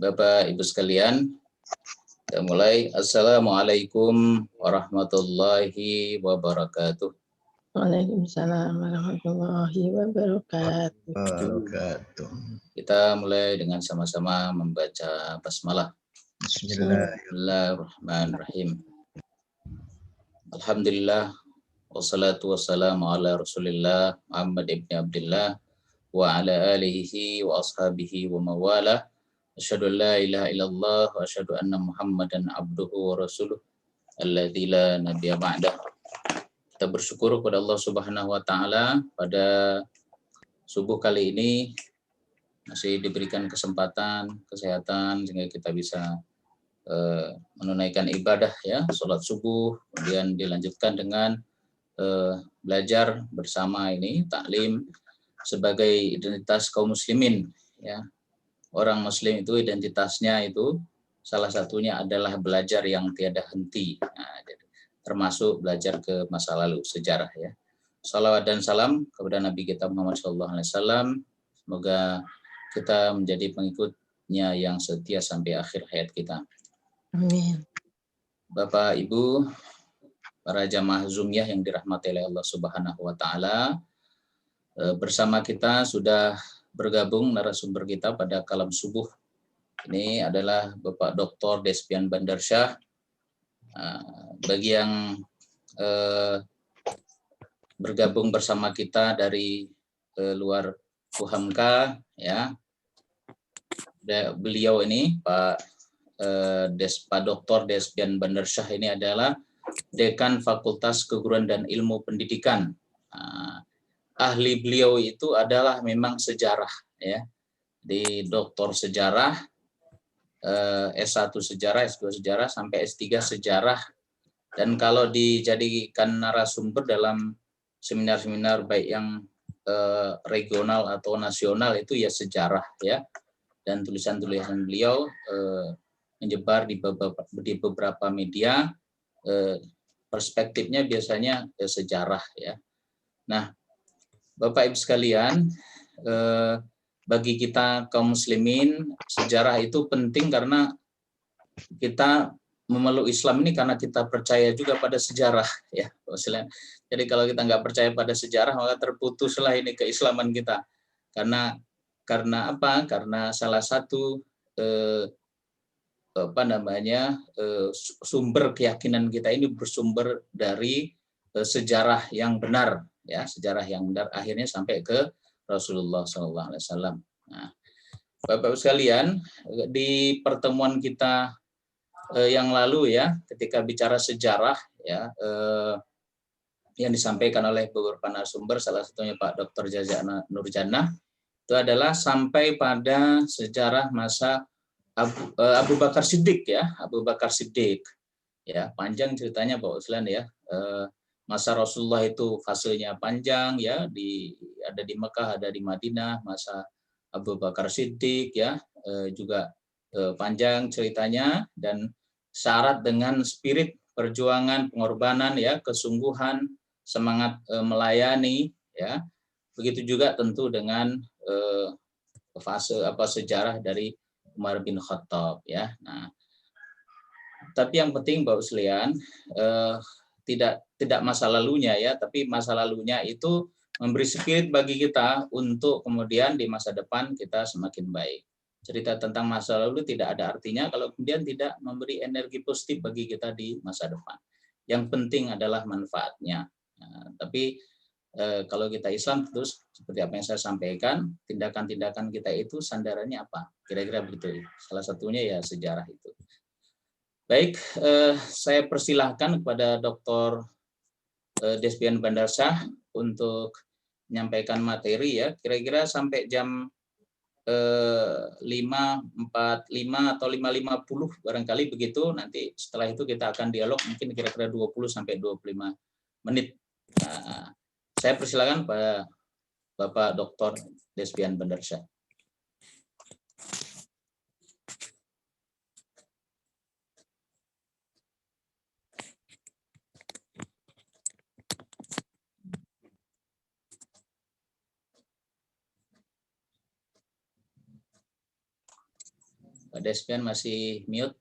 Bapak Ibu sekalian, kita mulai. Assalamualaikum warahmatullahi wabarakatuh. Waalaikumsalam warahmatullahi wabarakatuh. Kita mulai dengan sama-sama membaca basmalah. Bismillahirrahmanirrahim. Alhamdulillah wassalatu wassalamu ala Rasulillah Muhammad ibn Abdullah wa ala alihi wa ashabihi wa mawalah. Asyhadu an la ilaha illallah wa asyhadu anna Muhammadan abduhu wa rasuluh alladzi la nabiyya ba'dah. Kita bersyukur kepada Allah Subhanahu wa taala pada subuh kali ini masih diberikan kesempatan, kesehatan sehingga kita bisa menunaikan ibadah ya, sholat subuh, kemudian dilanjutkan dengan belajar bersama ini taklim sebagai identitas kaum muslimin ya. Orang muslim itu identitasnya itu salah satunya adalah belajar yang tiada henti. Nah, termasuk belajar ke masa lalu, sejarah ya. Salawat dan salam kepada Nabi kita Muhammad SAW. Semoga kita menjadi pengikutnya yang setia sampai akhir hayat kita. Amin. Bapak, Ibu, para jamaah Zoomiyah yang dirahmati oleh Allah Subhanahu wa taala, bersama kita sudah bergabung narasumber kita pada kalam subuh. Ini adalah Bapak Dr. Despian Bandarsyah. Bagi yang bergabung bersama kita dari luar UHAMK ya, beliau ini Pak Dr. Despian Bandarsyah ini adalah Dekan Fakultas Keguruan dan Ilmu Pendidikan. Ahli beliau itu adalah memang sejarah ya, di doktor sejarah, S1 sejarah, S2 sejarah, sampai S3 sejarah. Dan kalau dijadikan narasumber dalam seminar-seminar baik yang regional atau nasional itu ya sejarah ya. Dan tulisan-tulisan beliau menyebar di beberapa media, perspektifnya biasanya sejarah ya. Nah, Bapak Ibu sekalian, bagi kita kaum muslimin, sejarah itu penting karena kita memeluk Islam ini karena kita percaya juga pada sejarah ya. Jadi kalau kita nggak percaya pada sejarah maka terputuslah ini keislaman kita. Karena apa? Karena salah satu sumber keyakinan kita ini bersumber dari sejarah yang benar ya, sejarah yang benar akhirnya sampai ke Rasulullah SAW. Nah, Bapak-Ibu sekalian, di pertemuan kita yang lalu ya, ketika bicara sejarah ya, yang disampaikan oleh beberapa narasumber, salah satunya Pak Dr. Jazana Nurjannah, itu adalah sampai pada sejarah masa Abu Bakar Siddiq ya, Abu Bakar Siddiq ya, panjang ceritanya Pak Uslan ya. Masa Rasulullah itu fasenya panjang ya, ada di Mekah, ada di Madinah. Masa Abu Bakar Siddiq ya, juga panjang ceritanya dan syarat dengan spirit perjuangan, pengorbanan ya, kesungguhan, semangat melayani ya. Begitu juga tentu dengan fase sejarah dari Umar bin Khattab ya. Nah, tapi yang penting Bapak sekalian, tidak masa lalunya ya, tapi masa lalunya itu memberi spirit bagi kita untuk kemudian di masa depan kita semakin baik. Cerita tentang masa lalu tidak ada artinya kalau kemudian tidak memberi energi positif bagi kita di masa depan. Yang penting adalah manfaatnya. Nah, tapi kalau kita Islam terus seperti apa yang saya sampaikan, tindakan-tindakan kita itu sandarannya apa? Kira-kira begitu. Salah satunya ya sejarah itu. Baik, saya persilahkan kepada Dr. Despian Bandarsyah untuk menyampaikan materi ya. Kira-kira sampai jam 5.45 atau 5.50 barangkali begitu. Nanti setelah itu kita akan dialog mungkin kira-kira 20 sampai 25 menit. Nah, saya persilakan pada Bapak Dr. Despian Bandarsyah. Pak Desmian masih mute.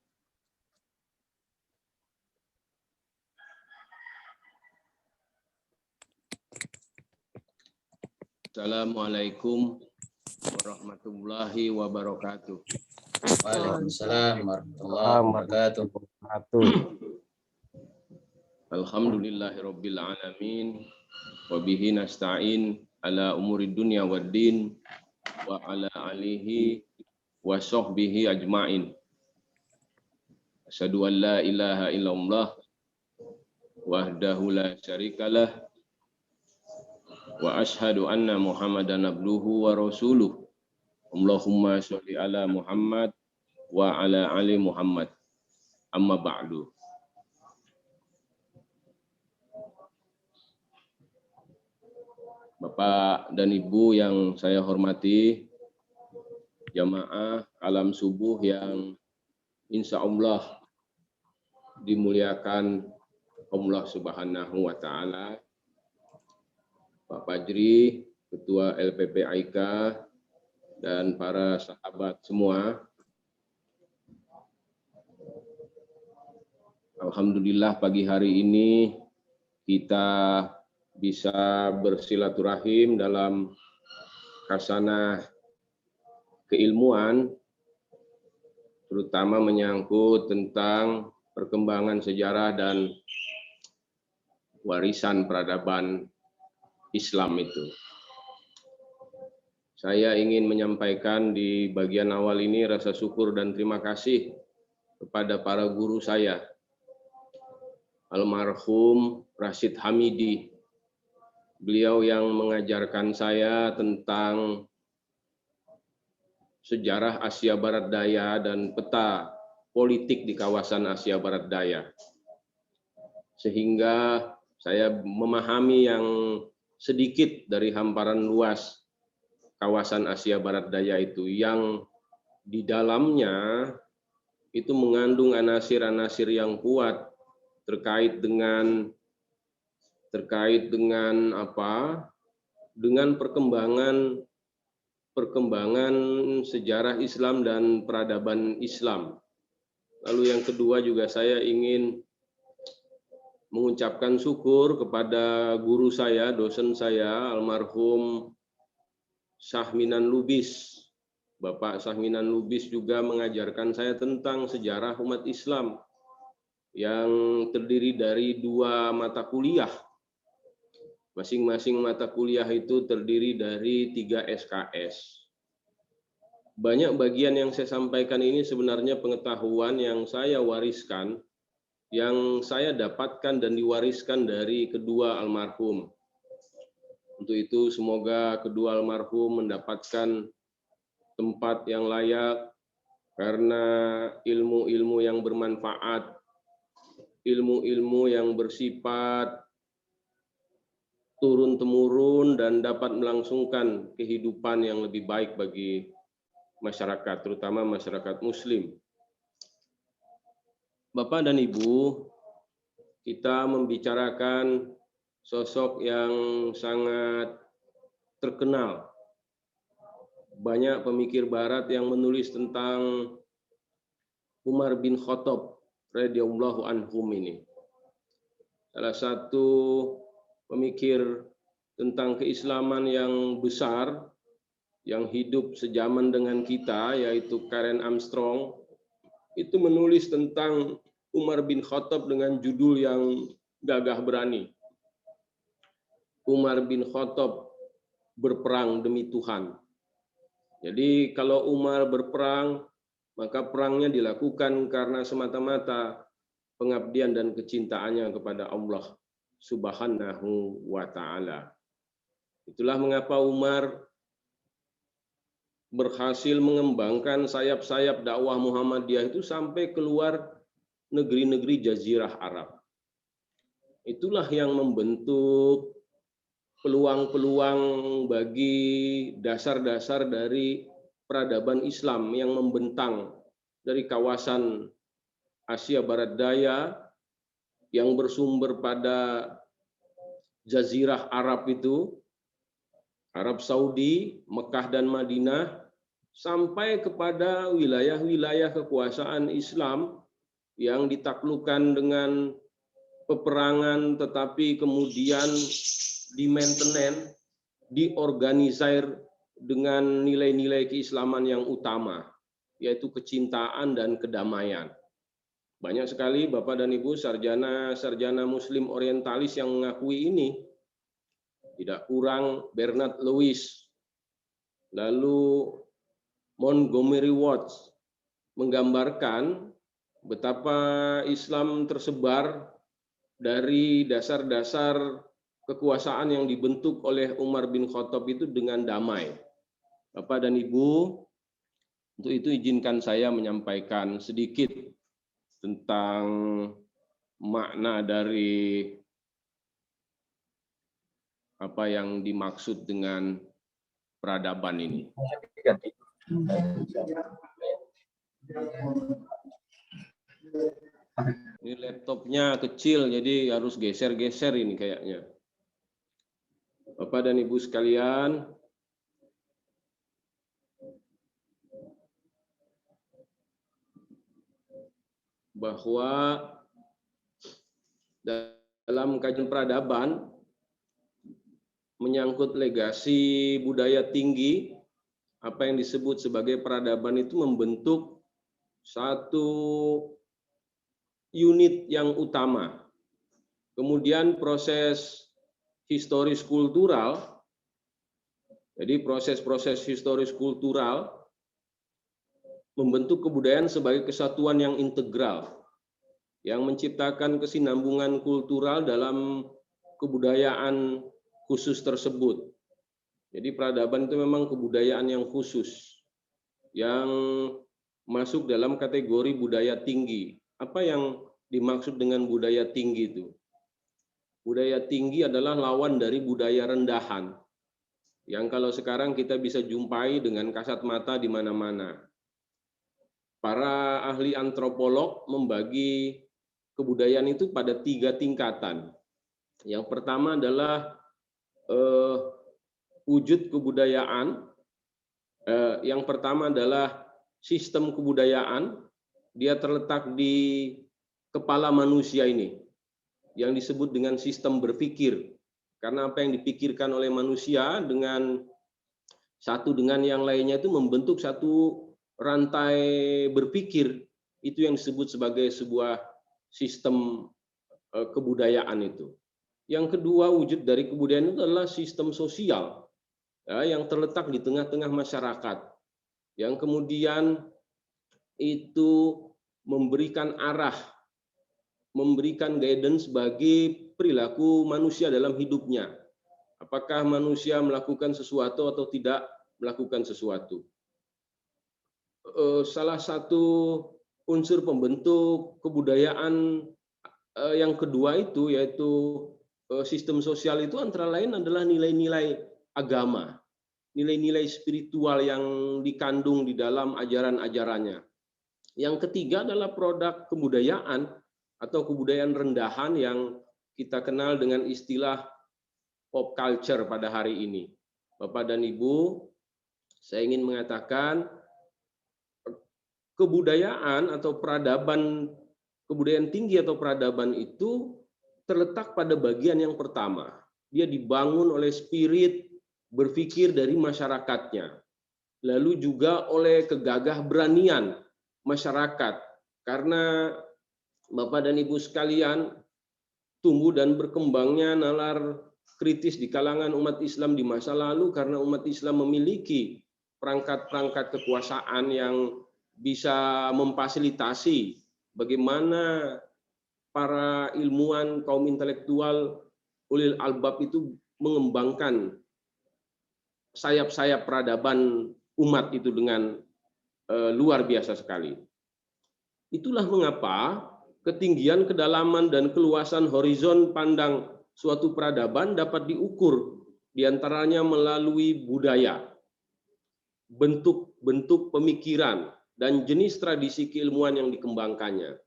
Assalamualaikum warahmatullahi wabarakatuh. Waalaikumsalam warahmatullahi wabarakatuh. Alhamdulillahirabbil alamin wa bihi nasta'in ala umuri dunya waddin wa ala alihi wa sahbihi ajmain. Asyhadu an la ilaha illallah wahdahu la syarikalah wa asyhadu anna Muhammadan abduhu wa rasuluh. Allahumma sholli ala Muhammad wa ala ali Muhammad. Amma ba'du. Bapak dan Ibu yang saya hormati, jamaah alam subuh yang insya Allah dimuliakan Allah Subhanahu wa Ta'ala. Pak Fajri, Ketua LPP AIK, dan para sahabat semua. Alhamdulillah pagi hari ini kita bisa bersilaturahim dalam khasanah keilmuan, terutama menyangkut tentang perkembangan sejarah dan warisan peradaban Islam itu. Saya ingin menyampaikan di bagian awal ini rasa syukur dan terima kasih kepada para guru saya, almarhum Rashid Hamidi. Beliau yang mengajarkan saya tentang sejarah Asia Barat Daya dan peta politik di kawasan Asia Barat Daya. Sehingga saya memahami yang sedikit dari hamparan luas kawasan Asia Barat Daya itu, yang di dalamnya itu mengandung anasir-anasir yang kuat terkait dengan perkembangan sejarah Islam dan peradaban Islam. Lalu yang kedua juga saya ingin mengucapkan syukur kepada guru saya, dosen saya, almarhum Syahminan Lubis. Bapak Syahminan Lubis juga mengajarkan saya tentang sejarah umat Islam yang terdiri dari 2 mata kuliah. Masing-masing mata kuliah itu terdiri dari 3 SKS. Banyak bagian yang saya sampaikan ini sebenarnya pengetahuan yang saya wariskan, yang saya dapatkan dan diwariskan dari kedua almarhum. Untuk itu semoga kedua almarhum mendapatkan tempat yang layak, karena ilmu-ilmu yang bermanfaat, ilmu-ilmu yang bersifat turun-temurun dan dapat melangsungkan kehidupan yang lebih baik bagi masyarakat, terutama masyarakat Muslim. Bapak dan Ibu, kita membicarakan sosok yang sangat terkenal. Banyak pemikir Barat yang menulis tentang Umar bin Khattab radhiyallahu anhum ini. Salah satu pemikir tentang keislaman yang besar, yang hidup sejaman dengan kita, yaitu Karen Armstrong, itu menulis tentang Umar bin Khattab dengan judul yang gagah berani. Umar bin Khattab berperang demi Tuhan. Jadi kalau Umar berperang, maka perangnya dilakukan karena semata-mata pengabdian dan kecintaannya kepada Allah Subhanahu wa Ta'ala. Itulah mengapa Umar berhasil mengembangkan sayap-sayap dakwah Muhammadiyah itu sampai keluar negeri-negeri Jazirah Arab. Itulah yang membentuk peluang-peluang bagi dasar-dasar dari peradaban Islam yang membentang dari kawasan Asia Barat Daya yang bersumber pada Jazirah Arab itu, Arab Saudi, Mekah dan Madinah, sampai kepada wilayah-wilayah kekuasaan Islam yang ditaklukkan dengan peperangan, tetapi kemudian di-maintenance, diorganisir dengan nilai-nilai keislaman yang utama, yaitu kecintaan dan kedamaian. Banyak sekali Bapak dan Ibu sarjana Muslim orientalis yang mengakui ini. Tidak kurang Bernard Lewis, lalu Montgomery Watts menggambarkan betapa Islam tersebar dari dasar-dasar kekuasaan yang dibentuk oleh Umar bin Khattab itu dengan damai. Bapak dan Ibu, untuk itu izinkan saya menyampaikan sedikit tentang makna dari apa yang dimaksud dengan peradaban ini. Ini laptopnya kecil, jadi harus geser-geser ini kayaknya. Bapak dan Ibu sekalian, bahwa dalam kajian peradaban menyangkut legasi budaya tinggi, apa yang disebut sebagai peradaban itu membentuk satu unit yang utama. Kemudian proses historis kultural, jadi proses-proses historis kultural membentuk kebudayaan sebagai kesatuan yang integral, yang menciptakan kesinambungan kultural dalam kebudayaan khusus tersebut. Jadi peradaban itu memang kebudayaan yang khusus, yang masuk dalam kategori budaya tinggi. Apa yang dimaksud dengan budaya tinggi itu? Budaya tinggi adalah lawan dari budaya rendahan, yang kalau sekarang kita bisa jumpai dengan kasat mata di mana-mana. Para ahli antropolog membagi kebudayaan itu pada 3 tingkatan. Yang pertama adalah wujud kebudayaan. Yang pertama adalah sistem kebudayaan. Dia terletak di kepala manusia ini, yang disebut dengan sistem berpikir. Karena apa yang dipikirkan oleh manusia dengan satu dengan yang lainnya itu membentuk satu rantai berpikir, itu yang disebut sebagai sebuah sistem kebudayaan itu. Yang kedua, wujud dari kebudayaan itu adalah sistem sosial, ya, yang terletak di tengah-tengah masyarakat, yang kemudian itu memberikan arah, memberikan guidance bagi perilaku manusia dalam hidupnya. Apakah manusia melakukan sesuatu atau tidak melakukan sesuatu. Salah satu unsur pembentuk kebudayaan yang kedua itu, yaitu sistem sosial itu antara lain adalah nilai-nilai agama, nilai-nilai spiritual yang dikandung di dalam ajaran-ajarannya. Yang ketiga adalah produk kebudayaan atau kebudayaan rendahan yang kita kenal dengan istilah pop culture pada hari ini. Bapak dan Ibu, saya ingin mengatakan kebudayaan atau peradaban, kebudayaan tinggi atau peradaban itu terletak pada bagian yang pertama. Dia dibangun oleh spirit berpikir dari masyarakatnya. Lalu juga oleh kegagah beranian masyarakat. Karena Bapak dan Ibu sekalian, tumbuh dan berkembangnya nalar kritis di kalangan umat Islam di masa lalu karena umat Islam memiliki perangkat-perangkat kekuasaan yang bisa memfasilitasi bagaimana para ilmuwan, kaum intelektual, ulil albab itu mengembangkan sayap-sayap peradaban umat itu dengan luar biasa sekali. Itulah mengapa ketinggian, kedalaman, dan keluasan horizon pandang suatu peradaban dapat diukur diantaranya melalui budaya, bentuk-bentuk pemikiran, dan jenis tradisi keilmuan yang dikembangkannya.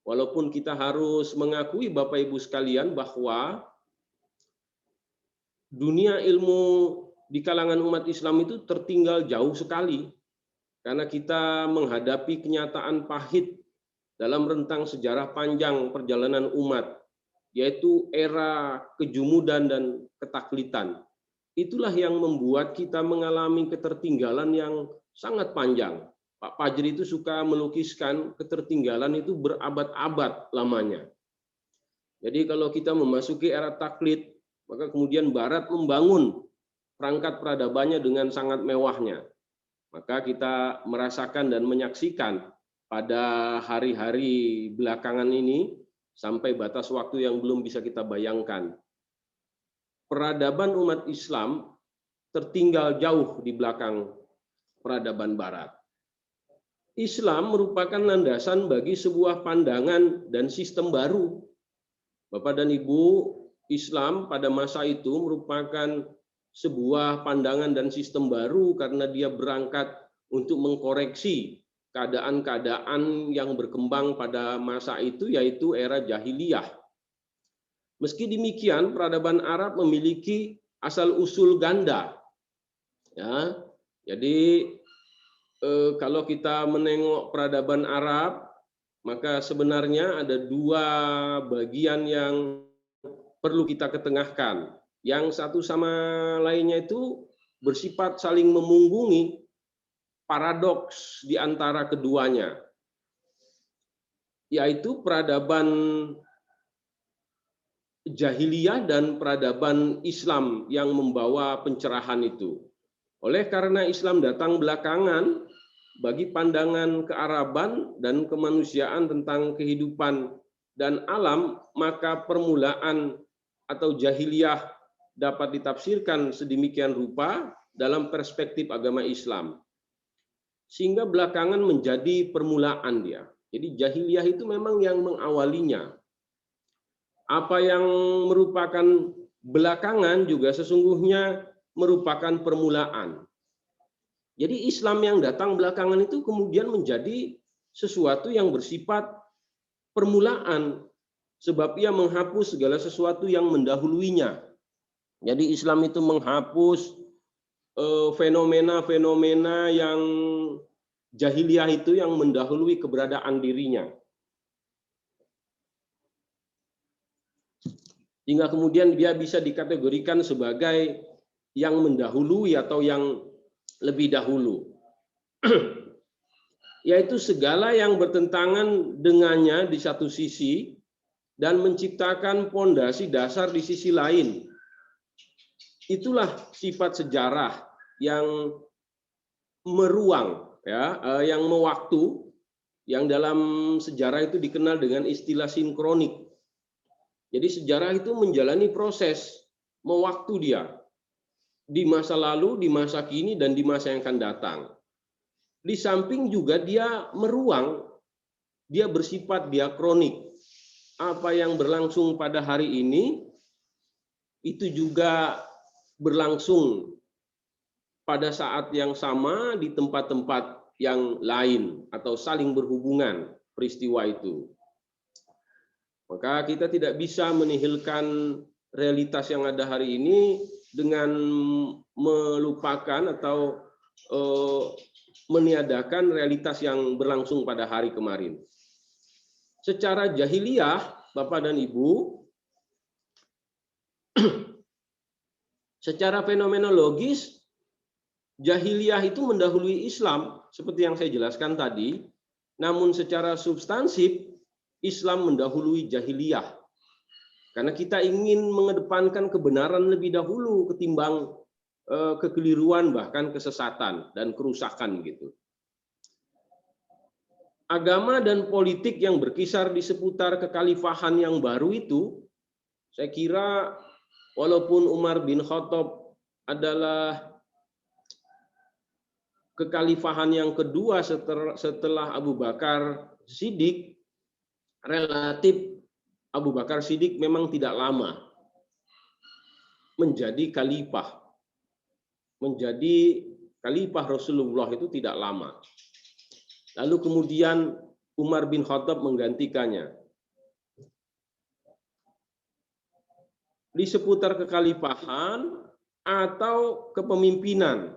Walaupun kita harus mengakui Bapak Ibu sekalian bahwa dunia ilmu di kalangan umat Islam itu tertinggal jauh sekali karena kita menghadapi kenyataan pahit dalam rentang sejarah panjang perjalanan umat, yaitu era kejumudan dan ketaklitan. Itulah yang membuat kita mengalami ketertinggalan yang sangat panjang. Pak Fajri itu suka melukiskan ketertinggalan itu berabad-abad lamanya. Jadi kalau kita memasuki era taklid, maka kemudian Barat membangun perangkat peradabannya dengan sangat mewahnya. Maka kita merasakan dan menyaksikan pada hari-hari belakangan ini sampai batas waktu yang belum bisa kita bayangkan. Peradaban umat Islam tertinggal jauh di belakang peradaban Barat. Islam merupakan landasan bagi sebuah pandangan dan sistem baru. Bapak dan Ibu, Islam pada masa itu merupakan sebuah pandangan dan sistem baru karena dia berangkat untuk mengkoreksi keadaan-keadaan yang berkembang pada masa itu, yaitu era jahiliyah. Meski demikian, peradaban Arab memiliki asal-usul ganda. Ya, jadi kalau kita menengok peradaban Arab, maka sebenarnya ada dua bagian yang perlu kita ketengahkan. Yang satu sama lainnya itu bersifat saling memunggungi, paradoks di antara keduanya, yaitu peradaban jahiliyah dan peradaban Islam yang membawa pencerahan itu. Oleh karena Islam datang belakangan, bagi pandangan kearaban dan kemanusiaan tentang kehidupan dan alam, maka permulaan atau jahiliyah dapat ditafsirkan sedemikian rupa dalam perspektif agama Islam. Sehingga belakangan menjadi permulaan dia. Jadi jahiliyah itu memang yang mengawalinya. Apa yang merupakan belakangan juga sesungguhnya merupakan permulaan. Jadi Islam yang datang belakangan itu kemudian menjadi sesuatu yang bersifat permulaan, sebab ia menghapus segala sesuatu yang mendahuluinya. Jadi Islam itu menghapus fenomena-fenomena yang jahiliyah itu yang mendahului keberadaan dirinya. Hingga kemudian dia bisa dikategorikan sebagai yang mendahului atau yang lebih dahulu. Yaitu segala yang bertentangan dengannya di satu sisi dan menciptakan pondasi dasar di sisi lain. Itulah sifat sejarah yang meruang, ya, yang mewaktu, yang dalam sejarah itu dikenal dengan istilah sinkronik. Jadi sejarah itu menjalani proses mewaktu dia di masa lalu, di masa kini, dan di masa yang akan datang. Di samping juga dia meruang, dia bersifat diakronik. Apa yang berlangsung pada hari ini itu juga berlangsung pada saat yang sama di tempat-tempat yang lain atau saling berhubungan peristiwa itu. Maka kita tidak bisa menihilkan realitas yang ada hari ini dengan melupakan atau meniadakan realitas yang berlangsung pada hari kemarin. Secara jahiliyah, Bapak dan Ibu, secara fenomenologis, jahiliyah itu mendahului Islam, seperti yang saya jelaskan tadi, namun secara substansif, Islam mendahului jahiliyah. Karena kita ingin mengedepankan kebenaran lebih dahulu ketimbang kekeliruan, bahkan kesesatan dan kerusakan gitu. Agama dan politik yang berkisar di seputar kekhalifahan yang baru itu, saya kira walaupun Umar bin Khattab adalah kekhalifahan yang kedua setelah Abu Bakar Siddiq, relatif Abu Bakar Siddiq memang tidak lama menjadi khalifah. Menjadi khalifah Rasulullah itu tidak lama. Lalu kemudian Umar bin Khattab menggantikannya. Di seputar kekhalifahan atau kepemimpinan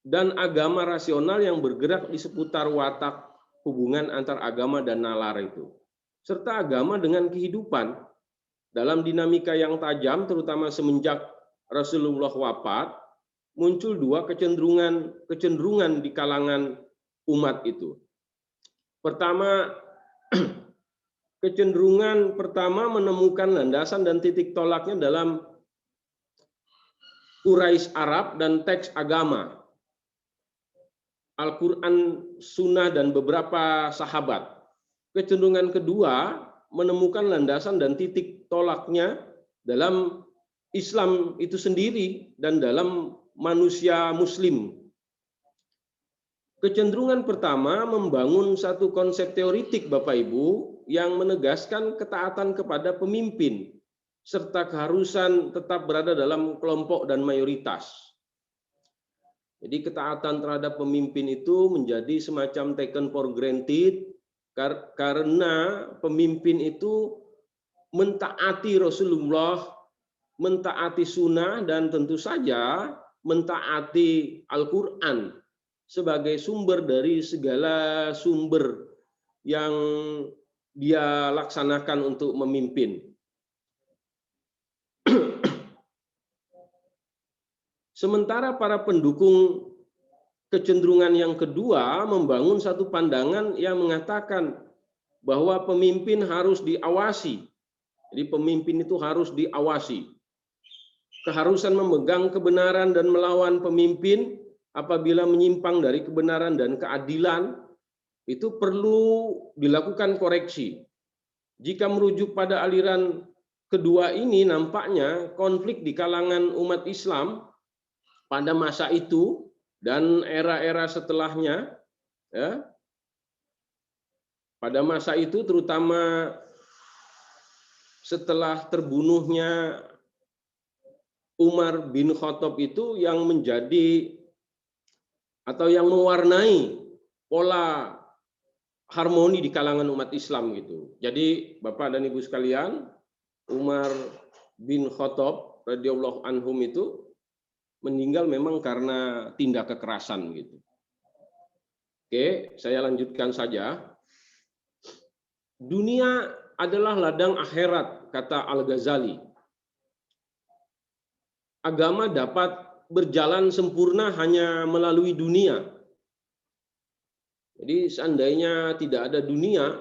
dan agama rasional yang bergerak di seputar watak hubungan antar agama dan nalar itu, serta agama dengan kehidupan dalam dinamika yang tajam, terutama semenjak Rasulullah wafat, muncul dua kecenderungan di kalangan umat itu. Pertama, kecenderungan pertama menemukan landasan dan titik tolaknya dalam Quraisy Arab dan teks agama, Al-Quran, Sunnah, dan beberapa sahabat. Kecenderungan kedua menemukan landasan dan titik tolaknya dalam Islam itu sendiri dan dalam manusia Muslim. Kecenderungan pertama membangun satu konsep teoritik, Bapak Ibu, yang menegaskan ketaatan kepada pemimpin serta keharusan tetap berada dalam kelompok dan mayoritas. Jadi ketaatan terhadap pemimpin itu menjadi semacam taken for granted karena pemimpin itu mentaati Rasulullah, mentaati sunnah, dan tentu saja mentaati Al-Quran sebagai sumber dari segala sumber yang dia laksanakan untuk memimpin. Sementara para pendukung kecenderungan yang kedua membangun satu pandangan yang mengatakan bahwa pemimpin harus diawasi. Jadi pemimpin itu harus diawasi. Keharusan memegang kebenaran dan melawan pemimpin apabila menyimpang dari kebenaran dan keadilan itu perlu dilakukan koreksi. Jika merujuk pada aliran kedua ini, nampaknya konflik di kalangan umat Islam pada masa itu dan era-era setelahnya, ya, pada masa itu terutama setelah terbunuhnya Umar bin Khattab itu yang menjadi atau yang mewarnai pola harmoni di kalangan umat Islam gitu. Jadi Bapak dan Ibu sekalian, Umar bin Khattab radhiyallahu anhum itu meninggal memang karena tindak kekerasan gitu. Oke, saya lanjutkan saja. Dunia adalah ladang akhirat, kata Al-Ghazali. Agama dapat berjalan sempurna hanya melalui dunia. Jadi seandainya tidak ada dunia,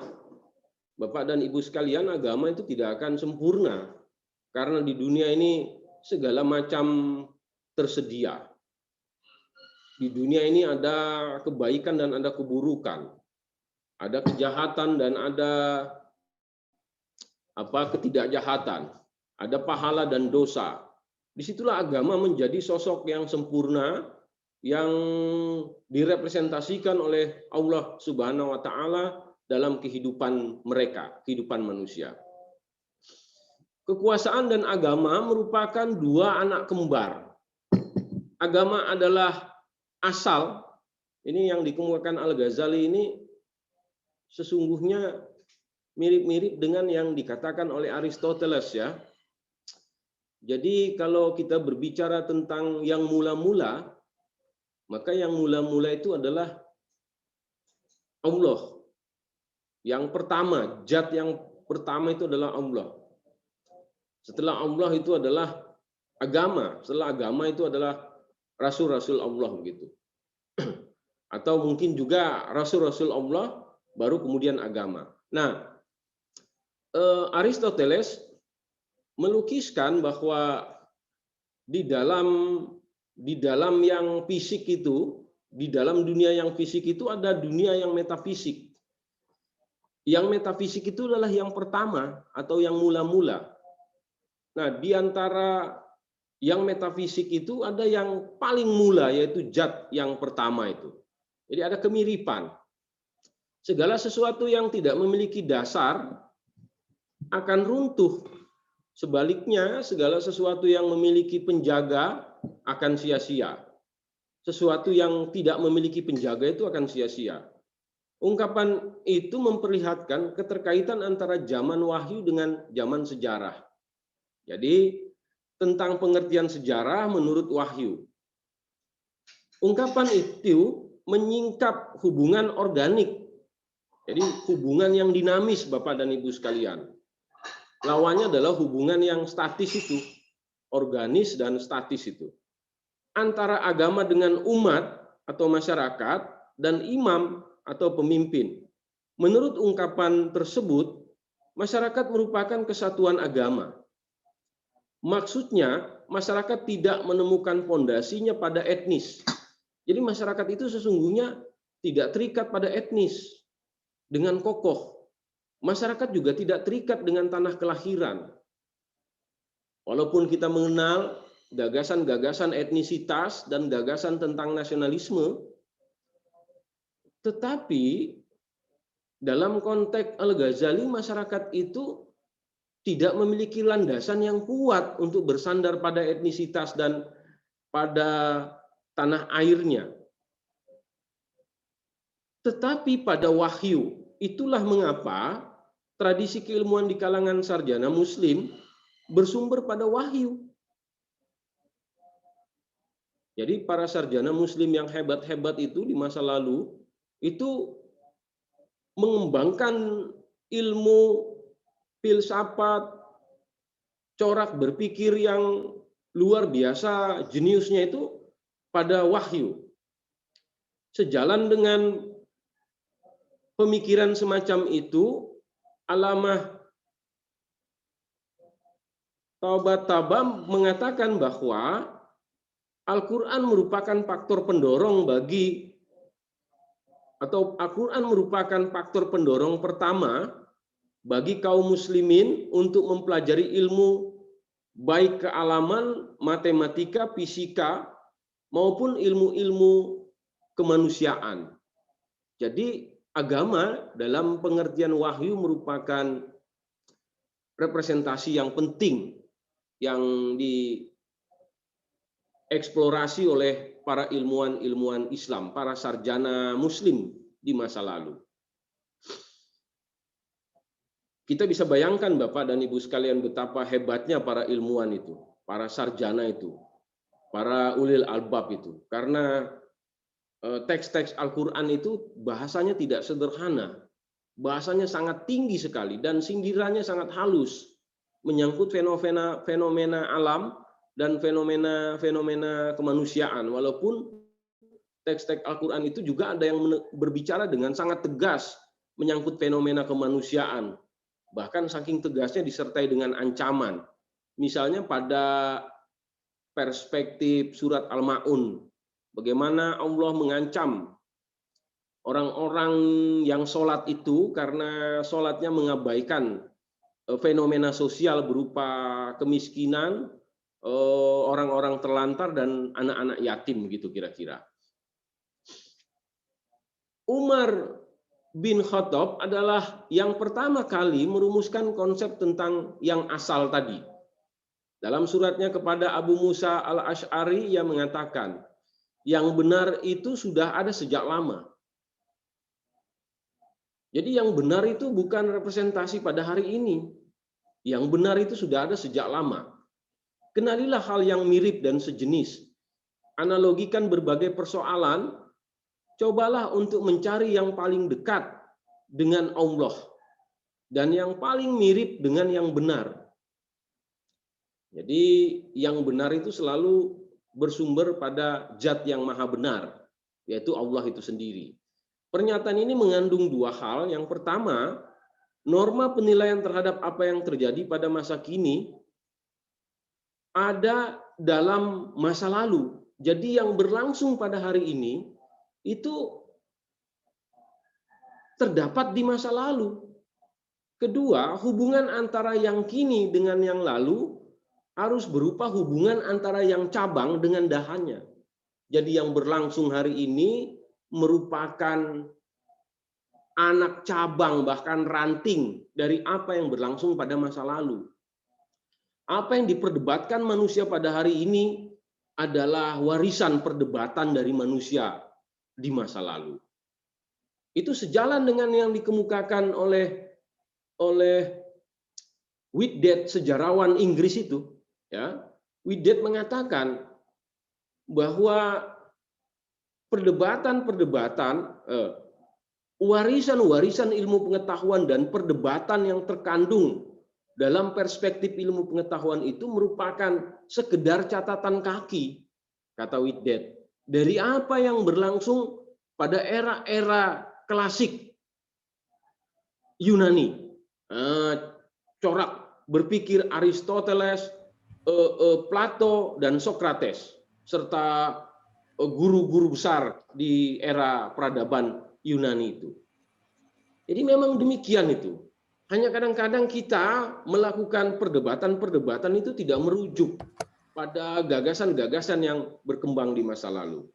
Bapak dan Ibu sekalian, agama itu tidak akan sempurna. Karena di dunia ini segala macam tersedia. Di dunia ini ada kebaikan dan ada keburukan. Ada kejahatan dan ada ketidakjahatan. Ada pahala dan dosa. Disitulah agama menjadi sosok yang sempurna yang direpresentasikan oleh Allah Subhanahu wa taala dalam kehidupan mereka, kehidupan manusia. Kekuasaan dan agama merupakan dua anak kembar. Agama adalah asal, ini yang dikemukakan Al-Ghazali ini sesungguhnya mirip-mirip dengan yang dikatakan oleh Aristoteles ya. Jadi kalau kita berbicara tentang yang mula-mula, maka yang mula-mula itu adalah Allah. Yang pertama, zat yang pertama itu adalah Allah. Setelah Allah itu adalah agama, setelah agama itu adalah rasul-rasul Allah begitu. Atau mungkin juga rasul-rasul Allah baru kemudian agama. Nah, Aristoteles melukiskan bahwa di dalam yang fisik itu, di dalam dunia yang fisik itu ada dunia yang metafisik. Yang metafisik itu adalah yang pertama atau yang mula-mula. Nah, di antara yang metafisik itu ada yang paling mula, yaitu zat yang pertama itu. Jadi ada kemiripan. Segala sesuatu yang tidak memiliki dasar akan runtuh. Sebaliknya, segala sesuatu yang memiliki penjaga akan sia-sia. Sesuatu yang tidak memiliki penjaga itu akan sia-sia. Ungkapan itu memperlihatkan keterkaitan antara zaman wahyu dengan zaman sejarah. Jadi, tentang pengertian sejarah menurut wahyu. ungkapan itu menyingkap hubungan organik. Jadi hubungan yang dinamis Bapak dan Ibu sekalian. Lawannya adalah hubungan yang statis itu, organis dan statis itu. Antara agama dengan umat atau masyarakat dan imam atau pemimpin. Menurut ungkapan tersebut, masyarakat merupakan kesatuan agama. Maksudnya, masyarakat tidak menemukan fondasinya pada etnis. Jadi masyarakat itu sesungguhnya tidak terikat pada etnis dengan kokoh. Masyarakat juga tidak terikat dengan tanah kelahiran. Walaupun kita mengenal gagasan-gagasan etnisitas dan gagasan tentang nasionalisme, tetapi dalam konteks Al-Ghazali, masyarakat itu tidak memiliki landasan yang kuat untuk bersandar pada etnisitas dan pada tanah airnya. Tetapi pada wahyu, itulah mengapa tradisi keilmuan di kalangan sarjana muslim bersumber pada wahyu. Jadi para sarjana muslim yang hebat-hebat itu di masa lalu itu mengembangkan ilmu filsafat, corak berpikir yang luar biasa, jeniusnya itu pada wahyu. Sejalan dengan pemikiran semacam itu, Alamah Taubat-Tabam mengatakan bahwa Al-Quran merupakan faktor pendorong Al-Quran merupakan faktor pendorong pertama bagi kaum muslimin untuk mempelajari ilmu baik kealaman, matematika, fisika, maupun ilmu-ilmu kemanusiaan. Jadi agama dalam pengertian wahyu merupakan representasi yang penting yang dieksplorasi oleh para ilmuwan-ilmuwan Islam, para sarjana muslim di masa lalu. Kita bisa bayangkan Bapak dan Ibu sekalian betapa hebatnya para ilmuwan itu, para sarjana itu, para ulil albab itu. Karena teks-teks Al-Quran itu bahasanya tidak sederhana, bahasanya sangat tinggi sekali dan sindirannya sangat halus, menyangkut fenomena alam dan fenomena kemanusiaan. Walaupun teks-teks Al-Quran itu juga ada yang berbicara dengan sangat tegas menyangkut fenomena kemanusiaan. Bahkan saking tegasnya disertai dengan ancaman. Misalnya pada perspektif surat Al-Ma'un, bagaimana Allah mengancam orang-orang yang sholat itu karena sholatnya mengabaikan fenomena sosial berupa kemiskinan, orang-orang terlantar, dan anak-anak yatim, gitu kira-kira. Umar bin Khattab adalah yang pertama kali merumuskan konsep tentang yang asal tadi. Dalam suratnya kepada Abu Musa al-Asy'ari, ia mengatakan, yang benar itu sudah ada sejak lama. Jadi yang benar itu bukan representasi pada hari ini. Yang benar itu sudah ada sejak lama. Kenalilah hal yang mirip dan sejenis. Analogikan berbagai persoalan, cobalah untuk mencari yang paling dekat dengan Allah dan yang paling mirip dengan yang benar. Jadi yang benar itu selalu bersumber pada zat yang maha benar, yaitu Allah itu sendiri. Pernyataan ini mengandung dua hal. Yang pertama, norma penilaian terhadap apa yang terjadi pada masa kini ada dalam masa lalu. Jadi yang berlangsung pada hari ini itu terdapat di masa lalu. Kedua, hubungan antara yang kini dengan yang lalu harus berupa hubungan antara yang cabang dengan dahannya. Jadi yang berlangsung hari ini merupakan anak cabang, bahkan ranting dari apa yang berlangsung pada masa lalu. Apa yang diperdebatkan manusia pada hari ini adalah warisan perdebatan dari manusia di masa lalu. Itu sejalan dengan yang dikemukakan oleh Whitted, sejarawan Inggris itu. Ya, Whitted mengatakan bahwa perdebatan-perdebatan, warisan-warisan ilmu pengetahuan dan perdebatan yang terkandung dalam perspektif ilmu pengetahuan itu merupakan sekedar catatan kaki, kata Whitted, dari apa yang berlangsung pada era-era klasik Yunani. Corak berpikir Aristoteles, Plato, dan Socrates, serta guru-guru besar di era peradaban Yunani itu. Jadi memang demikian itu. Hanya kadang-kadang kita melakukan perdebatan-perdebatan itu tidak merujuk pada gagasan-gagasan yang berkembang di masa lalu.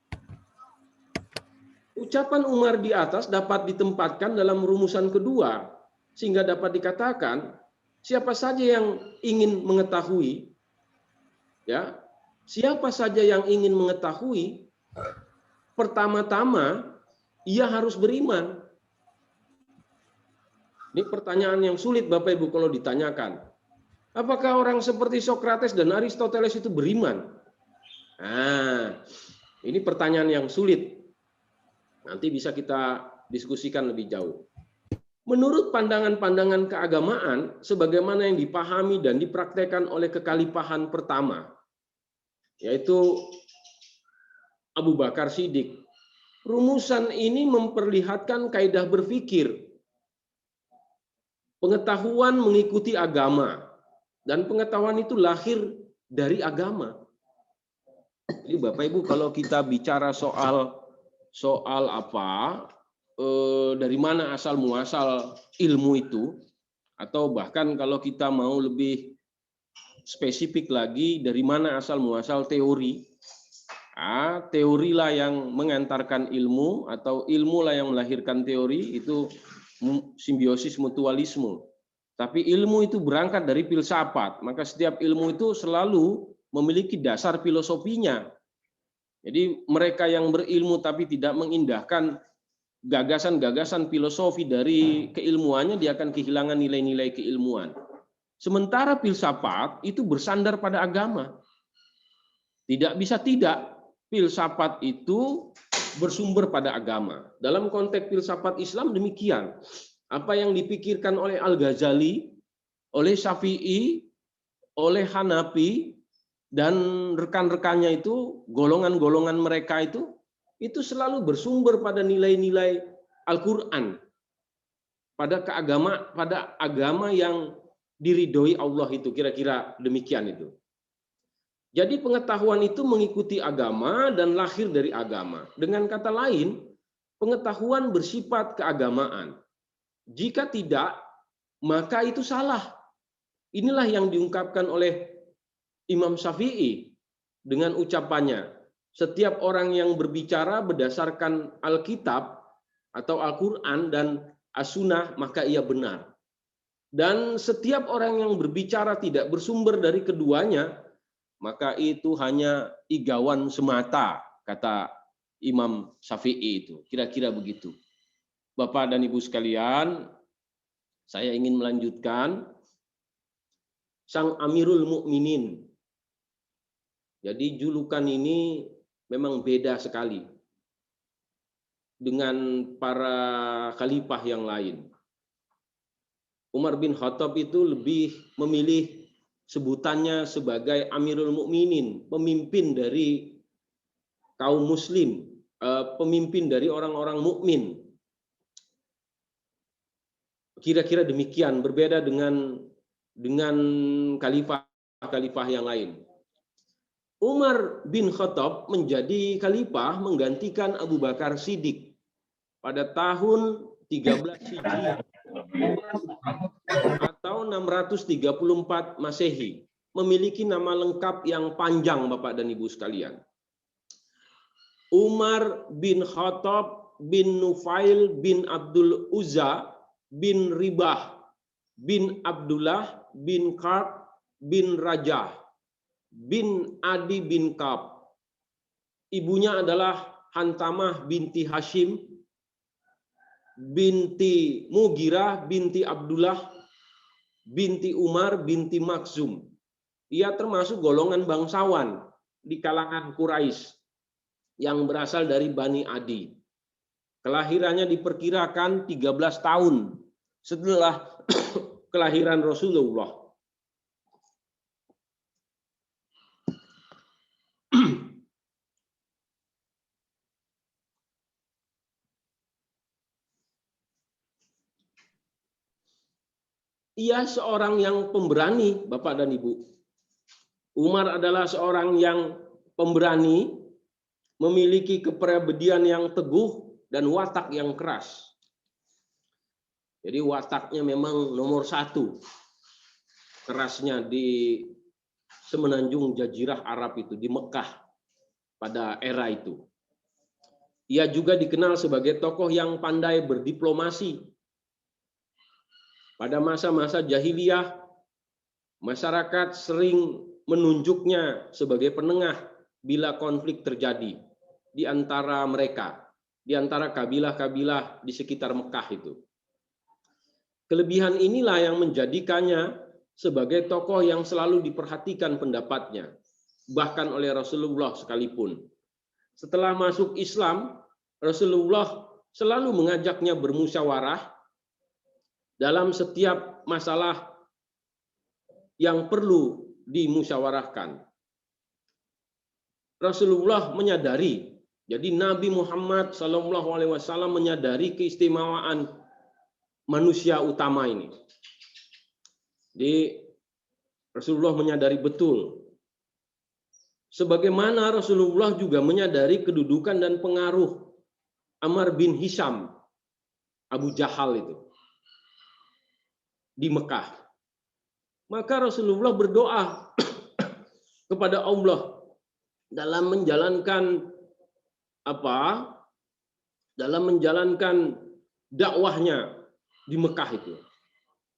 Ucapan Umar di atas dapat ditempatkan dalam rumusan kedua, sehingga dapat dikatakan siapa saja yang ingin mengetahui, ya, siapa saja yang ingin mengetahui, pertama-tama ia harus beriman. Ini pertanyaan yang sulit Bapak Ibu kalau ditanyakan. Apakah orang seperti Socrates dan Aristoteles itu beriman? Nah, ini pertanyaan yang sulit. Nanti bisa kita diskusikan lebih jauh. Menurut pandangan-pandangan keagamaan, sebagaimana yang dipahami dan dipraktekkan oleh kekhalifahan pertama, yaitu Abu Bakar Siddiq, rumusan ini memperlihatkan kaidah berpikir. Pengetahuan mengikuti agama, dan pengetahuan itu lahir dari agama. Jadi Bapak Ibu, kalau kita bicara soal apa, dari mana asal muasal ilmu itu, atau bahkan kalau kita mau lebih spesifik lagi, dari mana asal muasal teori, teorilah yang mengantarkan ilmu, atau ilmulah yang melahirkan teori, itu simbiosis mutualisme. Tapi ilmu itu berangkat dari filsafat, maka setiap ilmu itu selalu memiliki dasar filosofinya. Jadi mereka yang berilmu tapi tidak mengindahkan gagasan-gagasan filosofi dari keilmuannya, dia akan kehilangan nilai-nilai keilmuan. Sementara filsafat itu bersandar pada agama. Tidak bisa tidak, filsafat itu bersumber pada agama. Dalam konteks filsafat Islam demikian. Apa yang dipikirkan oleh Al-Ghazali, oleh Syafi'i, oleh Hanafi, dan rekan-rekannya itu, golongan-golongan mereka itu selalu bersumber pada nilai-nilai Al-Quran, pada agama yang diridhoi Allah itu, kira-kira demikian itu. Jadi pengetahuan itu mengikuti agama dan lahir dari agama. Dengan kata lain, pengetahuan bersifat keagamaan. Jika tidak, maka itu salah. Inilah yang diungkapkan oleh Imam Syafi'i dengan ucapannya, setiap orang yang berbicara berdasarkan Alkitab atau Al-Quran dan As-Sunnah, maka ia benar. Dan setiap orang yang berbicara tidak bersumber dari keduanya, maka itu hanya igawan semata, kata Imam Syafi'i itu. Kira-kira begitu. Bapak dan Ibu sekalian, saya ingin melanjutkan. Sang Amirul Mukminin. Jadi julukan ini memang beda sekali dengan para khalifah yang lain. Umar bin Khattab itu lebih memilih sebutannya sebagai Amirul Mukminin, pemimpin dari kaum muslim, pemimpin dari orang-orang mukmin. Kira-kira demikian, berbeda dengan khalifah yang lain. Umar bin Khattab menjadi khalifah menggantikan Abu Bakar Siddiq pada tahun 13 Hijriah atau 634 Masehi. Memiliki nama lengkap yang panjang Bapak dan Ibu sekalian. Umar bin Khattab bin Nufail bin Abdul Uzza bin Ribah bin Abdullah bin Ka'b bin Rajah bin Adi bin Ka'b. Ibunya adalah Hantamah binti Hashim binti Mughirah binti Abdullah binti Umar binti Makhzum. Ia termasuk golongan bangsawan di kalangan Quraisy. yang berasal dari Bani Adi. Kelahirannya diperkirakan 13 tahun setelah kelahiran Rasulullah. Ia seorang yang pemberani, Bapak dan Ibu. Umar adalah seorang yang pemberani, memiliki kepribadian yang teguh dan watak yang keras. Jadi wataknya memang nomor 1 kerasnya di semenanjung Jazirah Arab itu, di Mekah pada era itu. Ia juga dikenal sebagai tokoh yang pandai berdiplomasi. Pada masa-masa jahiliyah, masyarakat sering menunjuknya sebagai penengah bila konflik terjadi di antara mereka, di antara kabilah-kabilah di sekitar Mekah itu. Kelebihan inilah yang menjadikannya sebagai tokoh yang selalu diperhatikan pendapatnya, bahkan oleh Rasulullah sekalipun. Setelah masuk Islam, Rasulullah selalu mengajaknya bermusyawarah dalam setiap masalah yang perlu dimusyawarahkan. Rasulullah menyadari, jadi Nabi Muhammad SAW menyadari keistimewaan manusia utama ini. Jadi Rasulullah menyadari betul. Sebagaimana Rasulullah juga menyadari kedudukan dan pengaruh Amr bin Hisham, Abu Jahal itu, di Mekah. Maka Rasulullah berdoa kepada Allah dalam menjalankan dakwahnya di Mekah itu.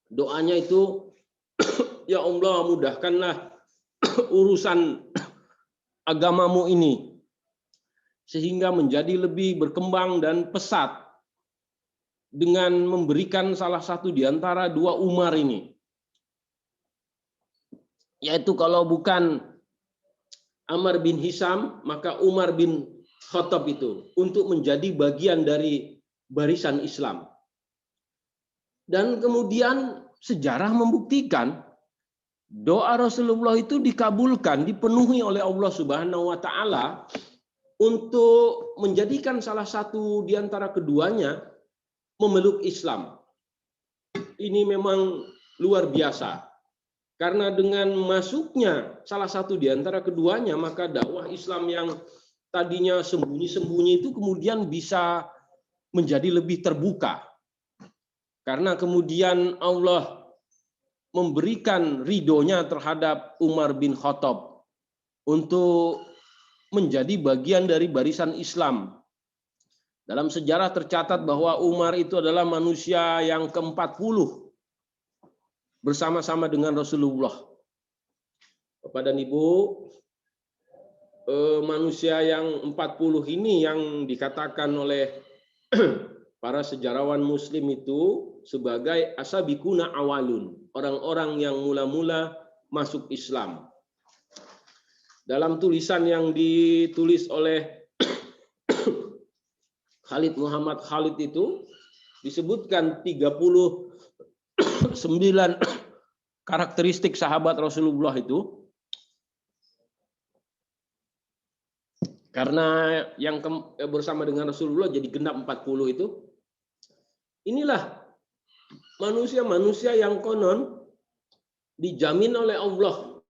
Doanya itu, ya Allah, mudahkanlah urusan agamamu ini sehingga menjadi lebih berkembang dan pesat dengan memberikan salah satu di antara 2 Umar ini. Yaitu kalau bukan Amr bin Hisham, maka Umar bin Khattab itu, untuk menjadi bagian dari barisan Islam. Dan kemudian sejarah membuktikan doa Rasulullah itu dikabulkan, dipenuhi oleh Allah Subhanahu wa taala untuk menjadikan salah satu di antara keduanya memeluk Islam. Ini memang luar biasa. Karena dengan masuknya salah satu di antara keduanya, maka dakwah Islam yang tadinya sembunyi-sembunyi itu kemudian bisa menjadi lebih terbuka. Karena kemudian Allah memberikan ridhonya terhadap Umar bin Khattab untuk menjadi bagian dari barisan Islam. Dalam sejarah tercatat bahwa Umar itu adalah manusia yang ke-40 bersama-sama dengan Rasulullah. Bapak dan Ibu, manusia yang 40 ini yang dikatakan oleh para sejarawan Muslim itu sebagai asabikuna awalun, orang-orang yang mula-mula masuk Islam. Dalam tulisan yang ditulis oleh Khalid Muhammad Khalid itu disebutkan 39 karakteristik sahabat Rasulullah itu. Karena yang bersama dengan Rasulullah jadi genap 40 itu. Inilah manusia-manusia yang konon dijamin oleh Allah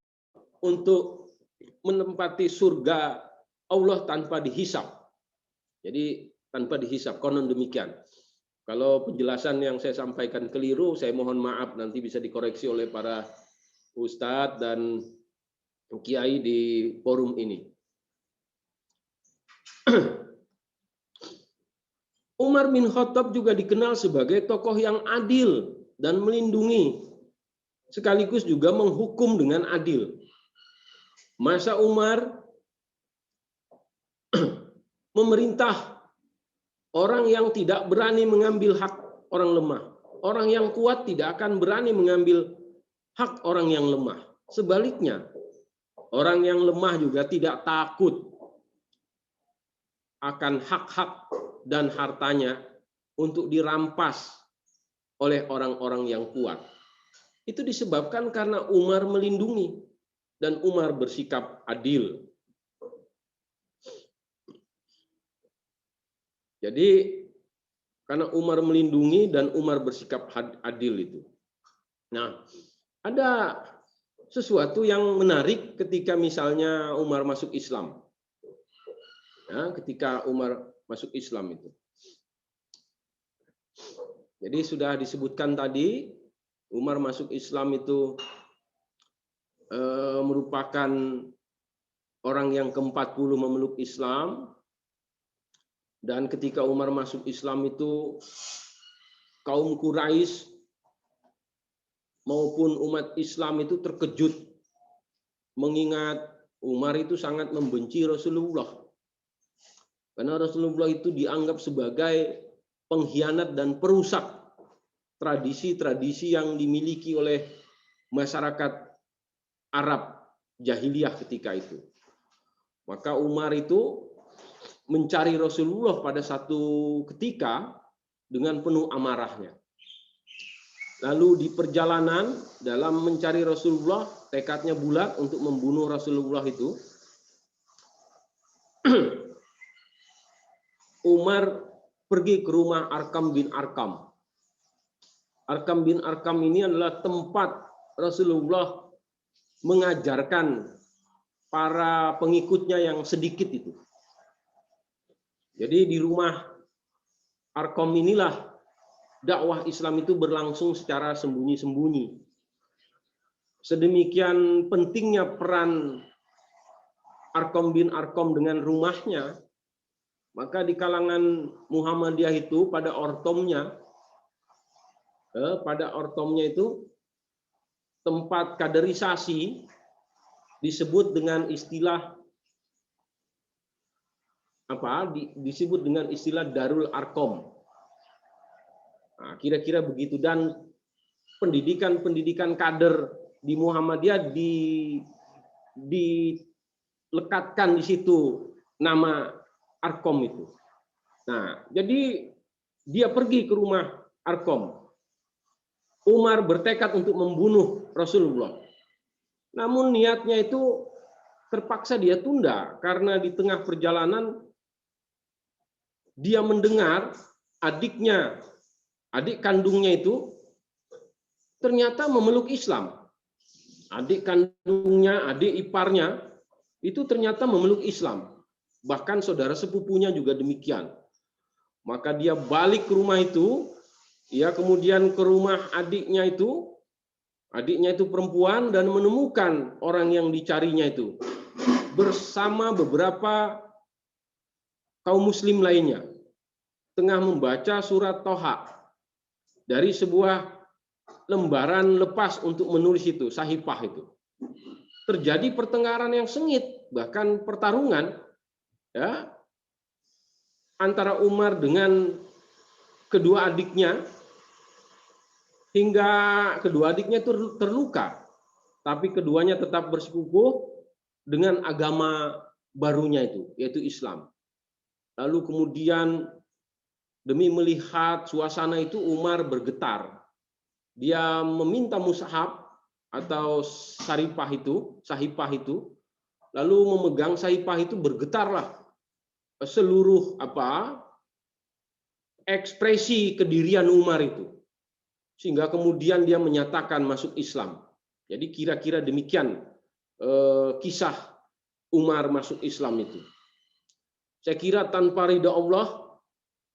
untuk menempati surga Allah tanpa dihisap. Jadi tanpa dihisap, konon demikian. Kalau penjelasan yang saya sampaikan keliru, saya mohon maaf, nanti bisa dikoreksi oleh para ustadz dan kiai di forum ini. Umar bin Khattab juga dikenal sebagai tokoh yang adil dan melindungi, sekaligus juga menghukum dengan adil. Masa Umar memerintah orang yang tidak berani mengambil hak orang lemah. Orang yang kuat tidak akan berani mengambil hak orang yang lemah. Sebaliknya, orang yang lemah juga tidak takut akan hak-hak dan hartanya untuk dirampas oleh orang-orang yang kuat. Itu disebabkan karena Umar melindungi dan Umar bersikap adil. Jadi karena Umar melindungi dan Umar bersikap adil itu. Nah, ada sesuatu yang menarik ketika misalnya Umar masuk Islam. Ya, ketika Umar masuk Islam itu. Jadi sudah disebutkan tadi, Umar masuk Islam itu merupakan orang yang ke-40 memeluk Islam. Dan ketika Umar masuk Islam itu, kaum Quraisy maupun umat Islam itu terkejut, mengingat Umar itu sangat membenci Rasulullah. Karena Rasulullah itu dianggap sebagai pengkhianat dan perusak tradisi-tradisi yang dimiliki oleh masyarakat Arab jahiliyah ketika itu. Maka Umar itu mencari Rasulullah pada satu ketika dengan penuh amarahnya. Lalu di perjalanan dalam mencari Rasulullah, tekadnya bulat untuk membunuh Rasulullah itu. Umar pergi ke rumah Arkam bin Arkam. Arkam bin Arkam ini adalah tempat Rasulullah mengajarkan para pengikutnya yang sedikit itu. Jadi di rumah Arkam inilah dakwah Islam itu berlangsung secara sembunyi-sembunyi. Sedemikian pentingnya peran Arkam bin Arkam dengan rumahnya, maka di kalangan Muhammadiyah itu pada ortomnya itu tempat kaderisasi disebut dengan istilah disebut dengan istilah Darul Arkom. Nah, kira-kira begitu. Dan pendidikan kader di Muhammadiyah dilekatkan di situ nama Arkom itu. Nah, jadi dia pergi ke rumah Arkom. Umar bertekad untuk membunuh Rasulullah. Namun niatnya itu terpaksa dia tunda karena di tengah perjalanan dia mendengar adik kandungnya itu ternyata memeluk Islam. Adik kandungnya, adik iparnya itu ternyata memeluk Islam. Bahkan saudara sepupunya juga demikian. Maka dia balik ke rumah itu, ya kemudian ke rumah adiknya itu perempuan dan menemukan orang yang dicarinya itu bersama beberapa kaum muslim lainnya tengah membaca surat Toha dari sebuah lembaran lepas untuk menulis itu, sahifah itu. Terjadi pertengkaran yang sengit, bahkan pertarungan ya antara Umar dengan kedua adiknya, hingga kedua adiknya itu terluka, tapi keduanya tetap bersikukuh dengan agama barunya itu, yaitu Islam. Lalu kemudian demi melihat suasana itu Umar bergetar. Dia meminta mushaf atau sahifah itu, lalu memegang sahifah itu, bergetarlah seluruh ekspresi kedirian Umar itu. Sehingga kemudian dia menyatakan masuk Islam. Jadi kira-kira demikian kisah Umar masuk Islam itu. Saya kira tanpa ridha Allah,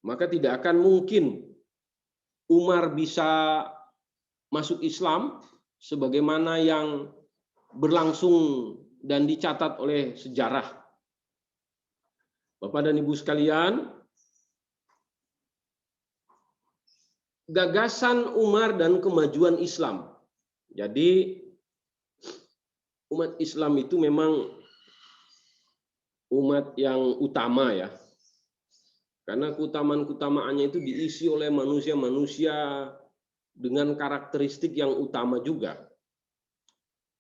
maka tidak akan mungkin Umar bisa masuk Islam sebagaimana yang berlangsung dan dicatat oleh sejarah. Bapak dan Ibu sekalian, gagasan Umar dan kemajuan Islam. Jadi umat Islam itu memang umat yang utama ya. Karena keutamaan-keutamaannya itu diisi oleh manusia-manusia dengan karakteristik yang utama juga.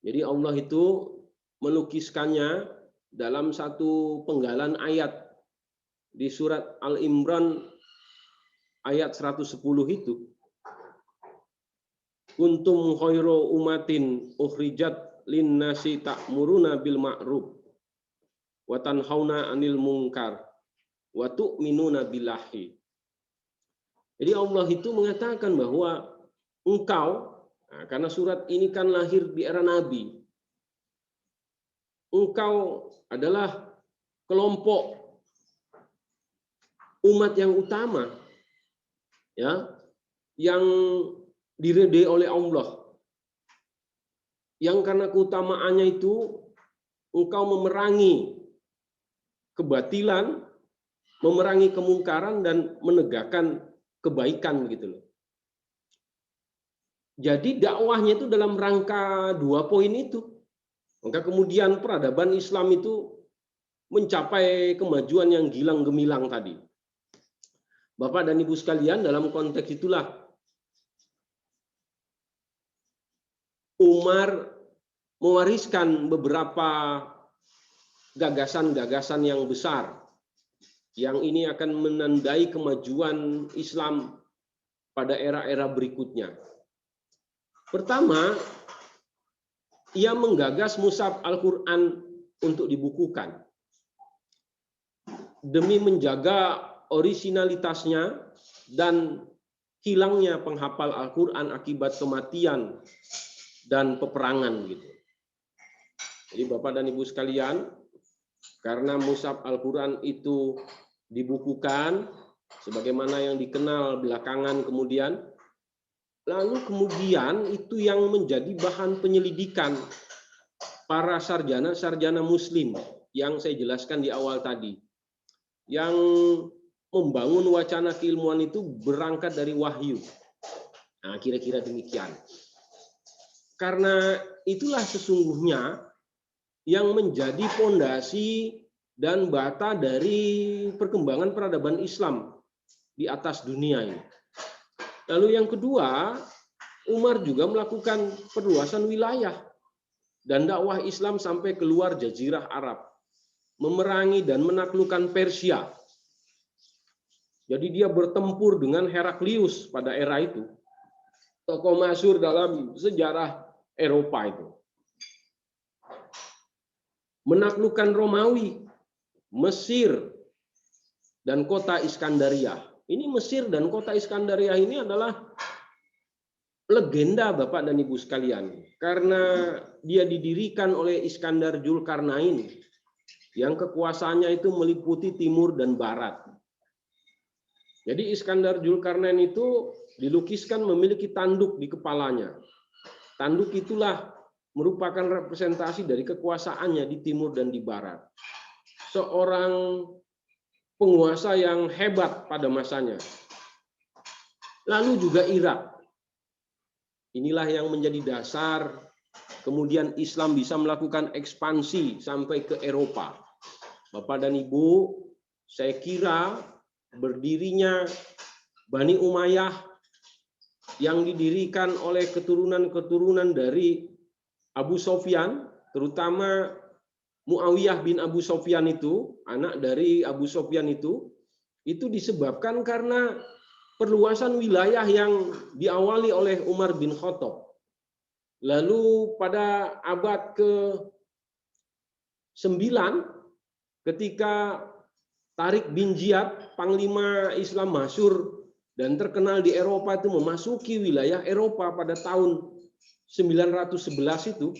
Jadi Allah itu melukiskannya dalam satu penggalan ayat di surat Al-Imran ayat 110 itu, kuntum khairu umatin ukhrijat linnasi ta'muruna bil ma'ruf wa tanhauna 'anil munkar wa tu'minuna billahi. Jadi Allah itu mengatakan bahwa engkau, nah, karena surat ini kan lahir di era Nabi, engkau adalah kelompok umat yang utama, ya, yang diridai oleh Allah, yang karena keutamaannya itu engkau memerangi kebatilan, memerangi kemungkaran, dan menegakkan kebaikan, gitu loh. Jadi dakwahnya itu dalam rangka 2 poin itu. Maka kemudian peradaban Islam itu mencapai kemajuan yang gilang gemilang tadi. Bapak dan Ibu sekalian, dalam konteks itulah Umar mewariskan beberapa gagasan-gagasan yang besar yang ini akan menandai kemajuan Islam pada era-era berikutnya. Pertama, ia menggagas mushaf Al-Quran untuk dibukukan demi menjaga orisinalitasnya dan hilangnya penghafal Al-Quran akibat kematian dan peperangan, gitu. Jadi Bapak dan Ibu sekalian, karena mushaf Al-Quran itu dibukukan sebagaimana yang dikenal belakangan kemudian, lalu kemudian itu yang menjadi bahan penyelidikan para sarjana-sarjana muslim yang saya jelaskan di awal tadi, yang membangun wacana keilmuan itu berangkat dari wahyu. Nah, kira-kira demikian. Karena itulah sesungguhnya yang menjadi fondasi dan bata dari perkembangan peradaban Islam di atas dunia ini. Lalu yang kedua, Umar juga melakukan perluasan wilayah dan dakwah Islam sampai keluar Jazirah Arab, memerangi dan menaklukkan Persia. Jadi dia bertempur dengan Heraklius pada era itu, tokoh masyhur dalam sejarah Eropa itu. Menaklukkan Romawi, Mesir, dan kota Iskandaria. Ini Mesir dan kota Iskandaria ini adalah legenda Bapak dan Ibu sekalian, karena dia didirikan oleh Iskandar Zulkarnain yang kekuasaannya itu meliputi timur dan barat. Jadi Iskandar Zulkarnain itu dilukiskan memiliki tanduk di kepalanya. Tanduk itulah merupakan representasi dari kekuasaannya di timur dan di barat. Seorang penguasa yang hebat pada masanya. Lalu juga Irak. Inilah yang menjadi dasar kemudian Islam bisa melakukan ekspansi sampai ke Eropa. Bapak dan Ibu, saya kira berdirinya Bani Umayyah yang didirikan oleh keturunan-keturunan dari Abu Sofyan, terutama Muawiyah bin Abu Sofyan itu, anak dari Abu Sofyan itu disebabkan karena perluasan wilayah yang diawali oleh Umar bin Khattab. Lalu pada abad ke-9, ketika Tariq bin Ziyad, panglima Islam masyhur dan terkenal di Eropa itu memasuki wilayah Eropa pada tahun 911 itu,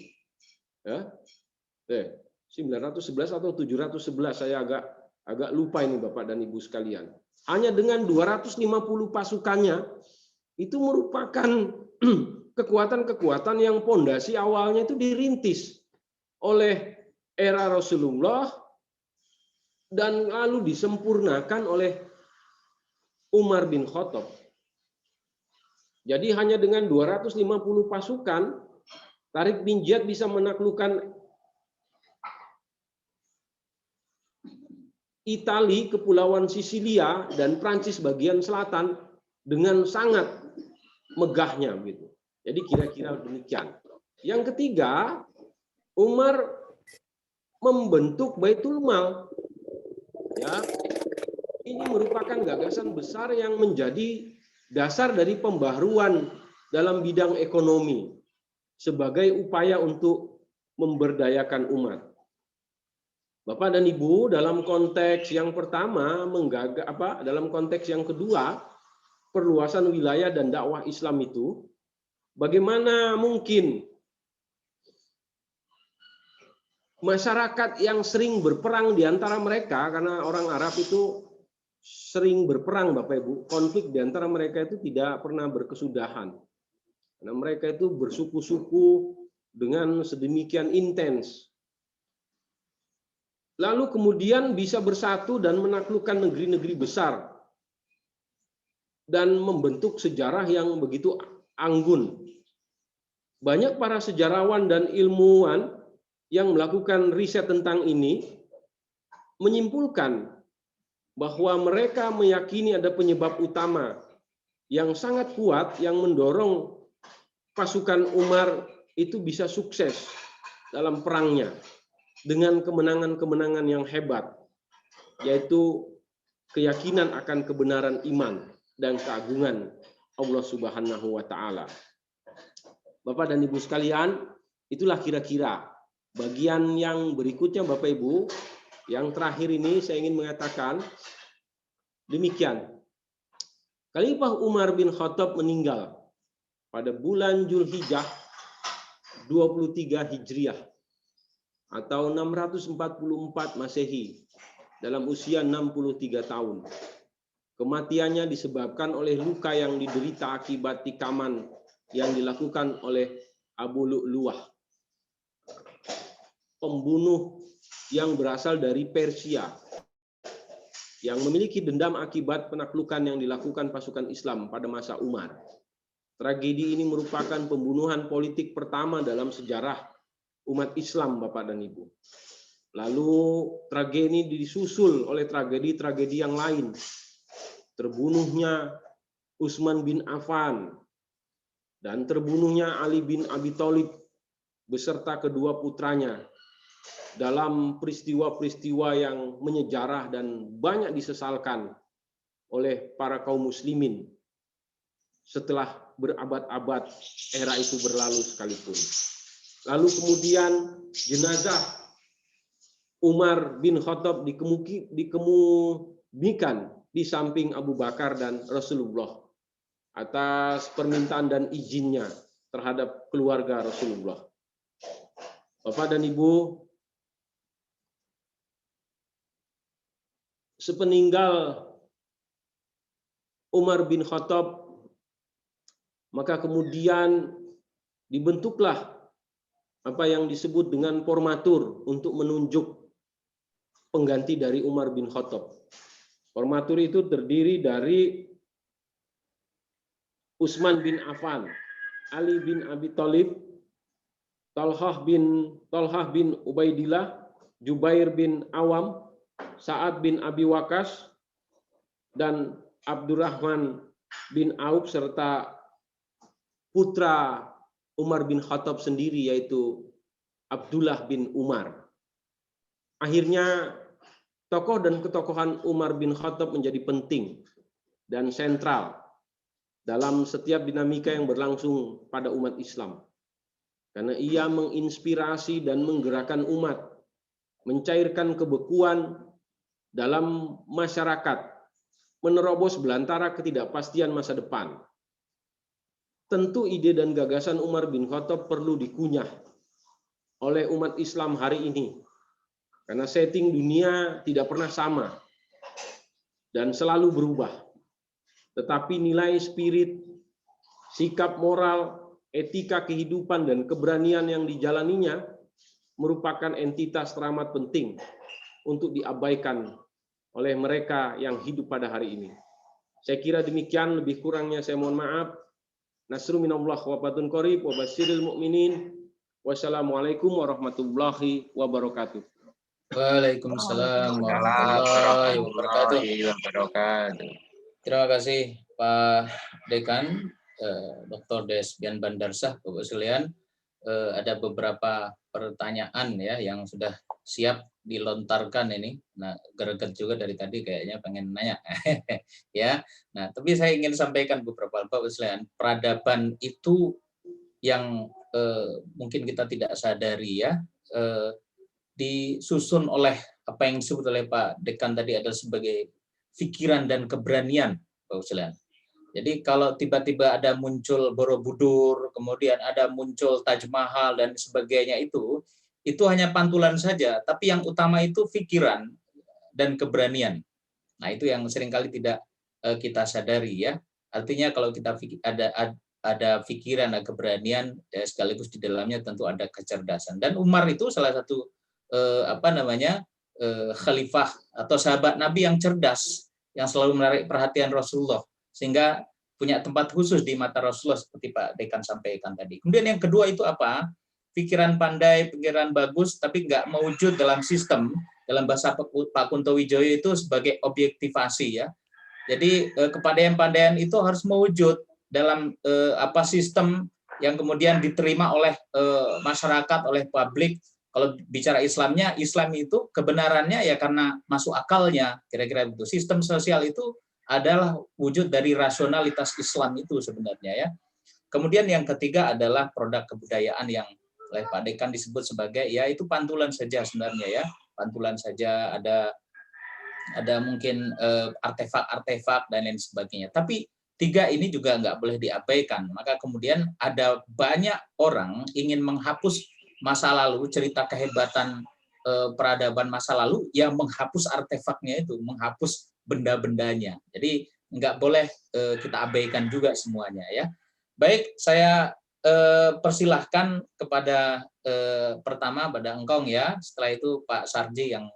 ya, 911 atau 711, saya agak lupa ini Bapak dan Ibu sekalian. Hanya dengan 250 pasukannya, itu merupakan kekuatan-kekuatan yang pondasi awalnya itu dirintis oleh era Rasulullah dan lalu disempurnakan oleh Umar bin Khattab. Jadi hanya dengan 250 pasukan, Tariq bin Ziyad bisa menaklukkan Itali, Kepulauan Sisilia, dan Prancis bagian selatan dengan sangat megahnya, gitu. Jadi kira-kira demikian. Yang ketiga, Umar membentuk Baitul Mal, ya, Ini merupakan gagasan besar yang menjadi dasar dari pembaharuan dalam bidang ekonomi sebagai upaya untuk memberdayakan umat. Bapak dan Ibu, dalam konteks yang pertama dalam konteks yang kedua, perluasan wilayah dan dakwah Islam itu, bagaimana mungkin masyarakat yang sering berperang di antara mereka, karena orang Arab itu sering berperang, Bapak Ibu, konflik di antara mereka itu tidak pernah berkesudahan. Karena mereka itu bersuku-suku dengan sedemikian intens. Lalu kemudian bisa bersatu dan menaklukkan negeri-negeri besar dan membentuk sejarah yang begitu anggun. Banyak para sejarawan dan ilmuwan yang melakukan riset tentang ini menyimpulkan bahwa mereka meyakini ada penyebab utama yang sangat kuat yang mendorong pasukan Umar itu bisa sukses dalam perangnya dengan kemenangan-kemenangan yang hebat, yaitu keyakinan akan kebenaran iman dan keagungan Allah Subhanahu wa Ta'ala. Bapak dan Ibu sekalian, itulah kira-kira bagian yang berikutnya, Bapak Ibu. Yang terakhir ini saya ingin mengatakan demikian. Khalifah Umar bin Khattab meninggal pada bulan Zulhijjah 23 Hijriah atau 644 Masehi dalam usia 63 tahun. Kematiannya disebabkan oleh luka yang diderita akibat tikaman yang dilakukan oleh Abu Lu'lu'ah, pembunuh yang berasal dari Persia, yang memiliki dendam akibat penaklukan yang dilakukan pasukan Islam pada masa Umar. Tragedi ini merupakan pembunuhan politik pertama dalam sejarah umat Islam, Bapak dan Ibu. Lalu tragedi ini disusul oleh tragedi-tragedi yang lain. Terbunuhnya Utsman bin Affan dan terbunuhnya Ali bin Abi Thalib beserta kedua putranya dalam peristiwa-peristiwa yang menyejarah dan banyak disesalkan oleh para kaum muslimin setelah berabad-abad era itu berlalu sekalipun. Lalu kemudian jenazah Umar bin Khattab dikemumikan di samping Abu Bakar dan Rasulullah atas permintaan dan izinnya terhadap keluarga Rasulullah. Bapak dan Ibu, sepeninggal Umar bin Khattab, maka kemudian dibentuklah apa yang disebut dengan formatur untuk menunjuk pengganti dari Umar bin Khattab. Formatur itu terdiri dari Utsman bin Affan, Ali bin Abi Thalib, Talhah bin Ubaidillah, Jubair bin Awam, Sa'ad bin Abi Waqqas, dan Abdurrahman bin Auf, serta putra Umar bin Khattab sendiri, yaitu Abdullah bin Umar. Akhirnya tokoh dan ketokohan Umar bin Khattab menjadi penting dan sentral dalam setiap dinamika yang berlangsung pada umat Islam. Karena ia menginspirasi dan menggerakkan umat, mencairkan kebekuan dalam masyarakat, menerobos belantara ketidakpastian masa depan. Tentu ide dan gagasan Umar bin Khattab perlu dikunyah oleh umat Islam hari ini. Karena setting dunia tidak pernah sama dan selalu berubah. Tetapi nilai spirit, sikap moral, etika kehidupan, dan keberanian yang dijalaninya merupakan entitas teramat penting untuk diabaikan oleh mereka yang hidup pada hari ini. Saya kira demikian, lebih kurangnya saya mohon maaf. Nasrun minallah wa fatun qarib wa basyiril mu'minin. Wassalamualaikum warahmatullahi wabarakatuh. Waalaikumsalam warahmatullahi wabarakatuh. Terima kasih Pak Dekan, Dr. Desbian Bandarsah, Bapak sekalian. ada beberapa pertanyaan ya yang sudah siap dilontarkan ini. Nah, greget juga dari tadi kayaknya pengen nanya. Ya. Nah, tapi saya ingin sampaikan beberapa hal, Bapak sekalian. Peradaban itu yang mungkin kita tidak sadari ya, disusun oleh apa yang disebut oleh Pak Dekan tadi adalah sebagai pikiran dan keberanian, Bapak sekalian. Jadi kalau tiba-tiba ada muncul Borobudur, kemudian ada muncul Taj Mahal dan sebagainya itu hanya pantulan saja, tapi yang utama itu pikiran dan keberanian. Nah, itu yang seringkali tidak kita sadari ya. Artinya kalau kita ada pikiran, ada keberanian, ya sekaligus di dalamnya tentu ada kecerdasan. Dan Umar itu salah satu khalifah atau sahabat Nabi yang cerdas, yang selalu menarik perhatian Rasulullah, sehingga punya tempat khusus di mata Rasulullah seperti Pak Dekan sampaikan tadi. Kemudian yang kedua itu apa? Pikiran pandai, pikiran bagus, tapi nggak mewujud dalam sistem. Dalam bahasa Pak Kunto Wijoyo itu sebagai objektivasi ya. Jadi kepandaian-pandaian itu harus mewujud dalam sistem yang kemudian diterima oleh masyarakat, oleh publik. Kalau bicara Islamnya, Islam itu kebenarannya ya karena masuk akalnya, kira-kira itu. Sistem sosial itu adalah wujud dari rasionalitas Islam itu sebenarnya ya. Kemudian yang ketiga adalah produk kebudayaan yang oleh Pak Dekan disebut sebagai ya itu pantulan saja sebenarnya ya, pantulan saja, ada mungkin artefak-artefak dan lain sebagainya. Tapi tiga ini juga nggak boleh diabaikan. Maka kemudian ada banyak orang ingin menghapus masa lalu, cerita kehebatan peradaban masa lalu, yang menghapus artefaknya itu, menghapus benda-bendanya. Jadi nggak boleh kita abaikan juga semuanya ya. Baik, saya persilahkan kepada pertama pada Engkong ya. Setelah itu Pak Sarji yang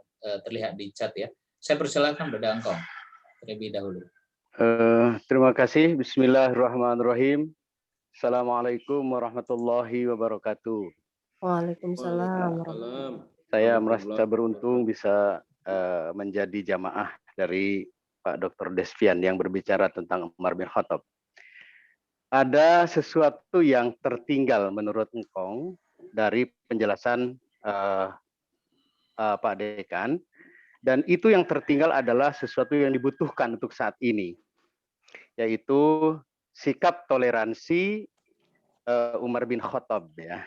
terlihat di chat ya. Saya persilahkan pada Engkong terlebih dahulu. Terima kasih. Bismillahirrahmanirrahim. Assalamualaikum warahmatullahi wabarakatuh. Waalaikumsalam. Saya merasa beruntung bisa menjadi jamaah dari Pak Dr. Desvian yang berbicara tentang Umar bin Khattab. Ada sesuatu yang tertinggal menurut Engkong dari penjelasan Pak Dekan, dan itu yang tertinggal adalah sesuatu yang dibutuhkan untuk saat ini, yaitu sikap toleransi Umar bin Khattab ya.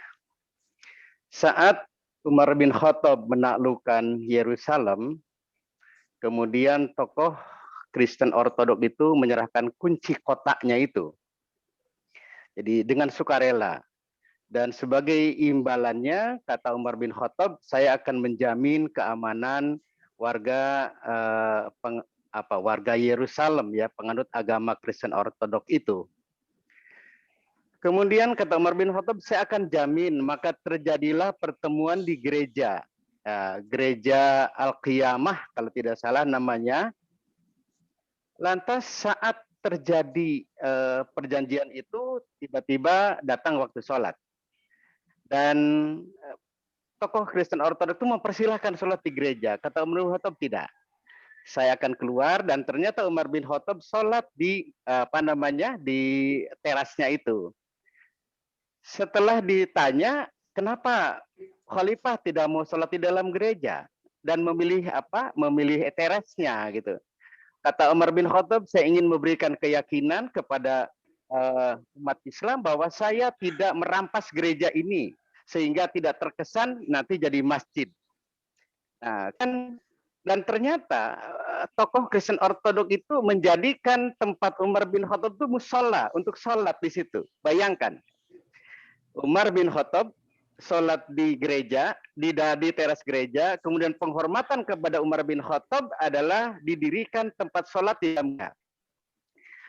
Saat Umar bin Khattab menaklukkan Yerusalem, kemudian tokoh Kristen Ortodok itu menyerahkan kunci kotaknya itu. Jadi dengan sukarela. Dan sebagai imbalannya, kata Umar bin Khattab, saya akan menjamin keamanan warga warga Yerusalem ya, penganut agama Kristen Ortodok itu. Kemudian kata Umar bin Khattab, saya akan jamin, maka terjadilah pertemuan di gereja. Gereja Al-Qiyamah, kalau tidak salah namanya. Lantas saat terjadi perjanjian itu, tiba-tiba datang waktu sholat. Dan tokoh Kristen Ortodok itu mempersilahkan sholat di gereja. Kata Umar bin Khattab, tidak. Saya akan keluar, dan ternyata Umar bin Khattab sholat di di terasnya itu. Setelah ditanya, kenapa khalifah tidak mau sholat di dalam gereja dan memilih memilih terasnya gitu. Kata Umar bin Khattab, saya ingin memberikan keyakinan kepada umat Islam bahwa saya tidak merampas gereja ini sehingga tidak terkesan nanti jadi masjid. Nah, dan ternyata tokoh Kristen Ortodok itu menjadikan tempat Umar bin Khattab itu musola untuk sholat di situ. Bayangkan. Umar bin Khattab sholat di gereja, di teras gereja, kemudian penghormatan kepada Umar bin Khattab adalah didirikan tempat sholat di dalamnya.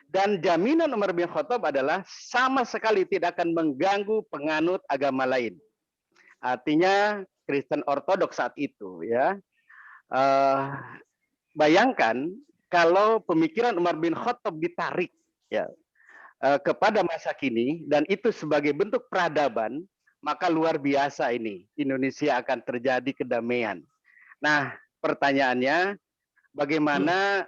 Dan jaminan Umar bin Khattab adalah sama sekali tidak akan mengganggu penganut agama lain. Artinya Kristen Ortodok saat itu ya. Bayangkan kalau pemikiran Umar bin Khattab ditarik ya kepada masa kini, dan itu sebagai bentuk peradaban, maka luar biasa ini. Indonesia akan terjadi kedamaian. Nah, pertanyaannya, bagaimana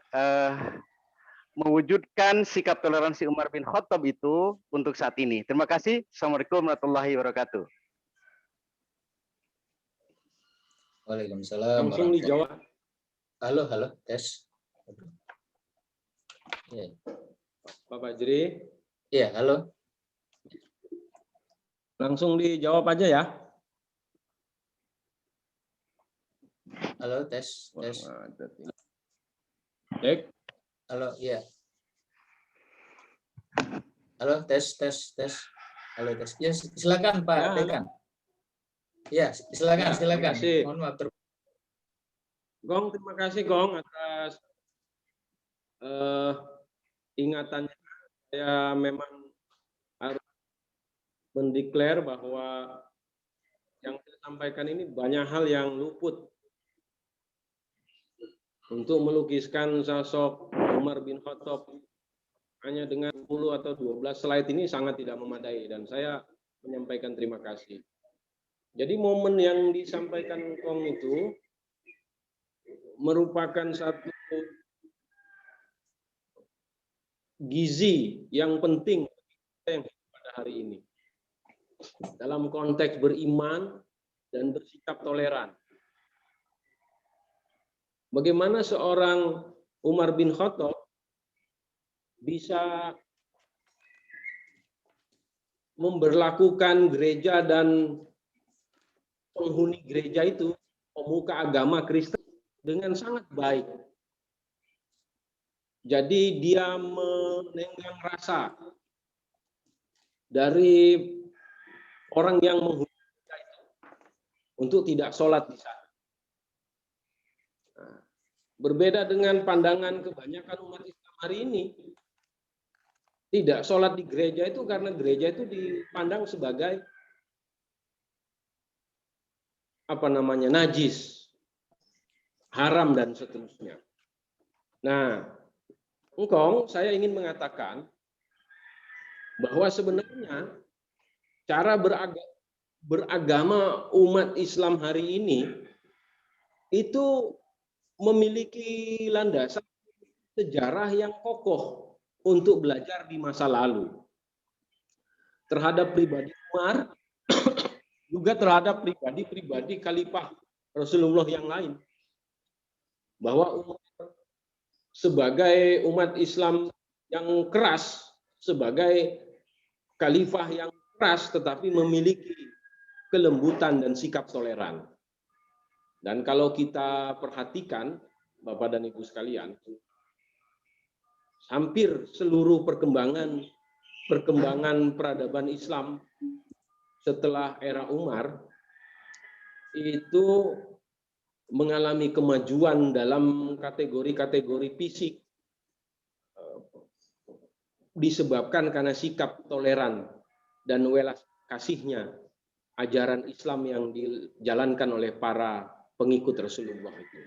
mewujudkan sikap toleransi Umar bin Khattab itu untuk saat ini? Terima kasih. Assalamualaikum warahmatullahi wabarakatuh. Waalaikumsalam Langsung warahmatullahi. dijawab. Halo, tes. Iya, Pak Fajri, iya, halo. langsung dijawab aja ya. Halo, tes. Baik, Halo, iya. Halo, tes. Halo, tes. Ya, silakan Pak Ya, halo. Dekan. Ya, silakan. Ya, terima kasih. Mohon maaf. Gong, terima kasih Gong atas ingatannya. Saya memang harus mendeklar bahwa yang saya sampaikan ini banyak hal yang luput. Untuk melukiskan sosok Umar bin Khattab hanya dengan 10 atau 12 slide ini sangat tidak memadai, dan saya menyampaikan terima kasih. Jadi momen yang disampaikan Kong itu merupakan satu gizi yang penting yang pada hari ini dalam konteks beriman dan bersikap toleran. Bagaimana seorang Umar bin Khattab bisa memberlakukan gereja dan penghuni gereja itu, pemuka agama Kristen, dengan sangat baik. Jadi dia menenggang rasa dari orang yang menghuni gereja itu untuk tidak sholat di sana. Nah, berbeda dengan pandangan kebanyakan umat Islam hari ini, tidak sholat di gereja itu karena gereja itu dipandang sebagai najis, haram dan seterusnya. Nah, engkong, saya ingin mengatakan bahwa sebenarnya cara beragama umat Islam hari ini itu memiliki landasan sejarah yang kokoh untuk belajar di masa lalu terhadap pribadi Umar, juga terhadap pribadi khalifah Rasulullah yang lain. Bahwa Umar sebagai umat Islam yang keras, sebagai khalifah yang keras, tetapi memiliki kelembutan dan sikap toleran. Dan kalau kita perhatikan, Bapak dan Ibu sekalian, hampir seluruh perkembangan peradaban Islam setelah era Umar itu mengalami kemajuan dalam kategori-kategori fisik disebabkan karena sikap toleran dan welas kasihnya ajaran Islam yang dijalankan oleh para pengikut Rasulullah itu.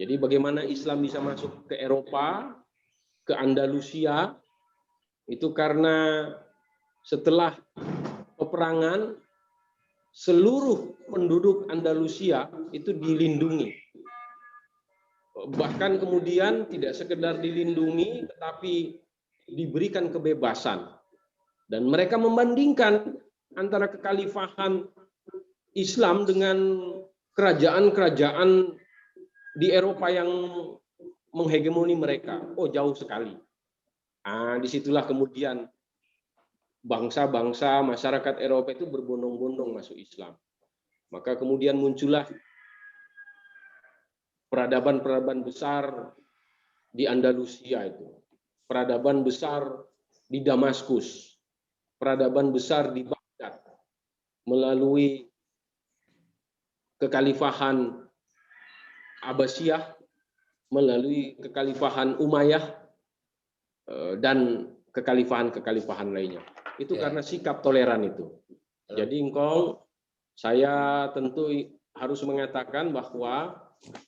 Jadi bagaimana Islam bisa masuk ke Eropa, ke Andalusia, itu karena setelah peperangan seluruh penduduk Andalusia itu dilindungi. Bahkan kemudian tidak sekedar dilindungi, tetapi diberikan kebebasan. Dan mereka membandingkan antara kekhalifahan Islam dengan kerajaan-kerajaan di Eropa yang menghegemoni mereka. Oh, jauh sekali. Disitulah kemudian bangsa-bangsa masyarakat Eropa itu berbondong-bondong masuk Islam. Maka kemudian muncullah peradaban-peradaban besar di Andalusia itu. Peradaban besar di Damaskus. Peradaban besar di Baghdad. Melalui kekhalifahan Abbasiyah, melalui kekhalifahan Umayyah, dan kekhalifahan lainnya. Itu karena sikap toleran itu. Jadi engkau, saya tentu harus mengatakan bahwa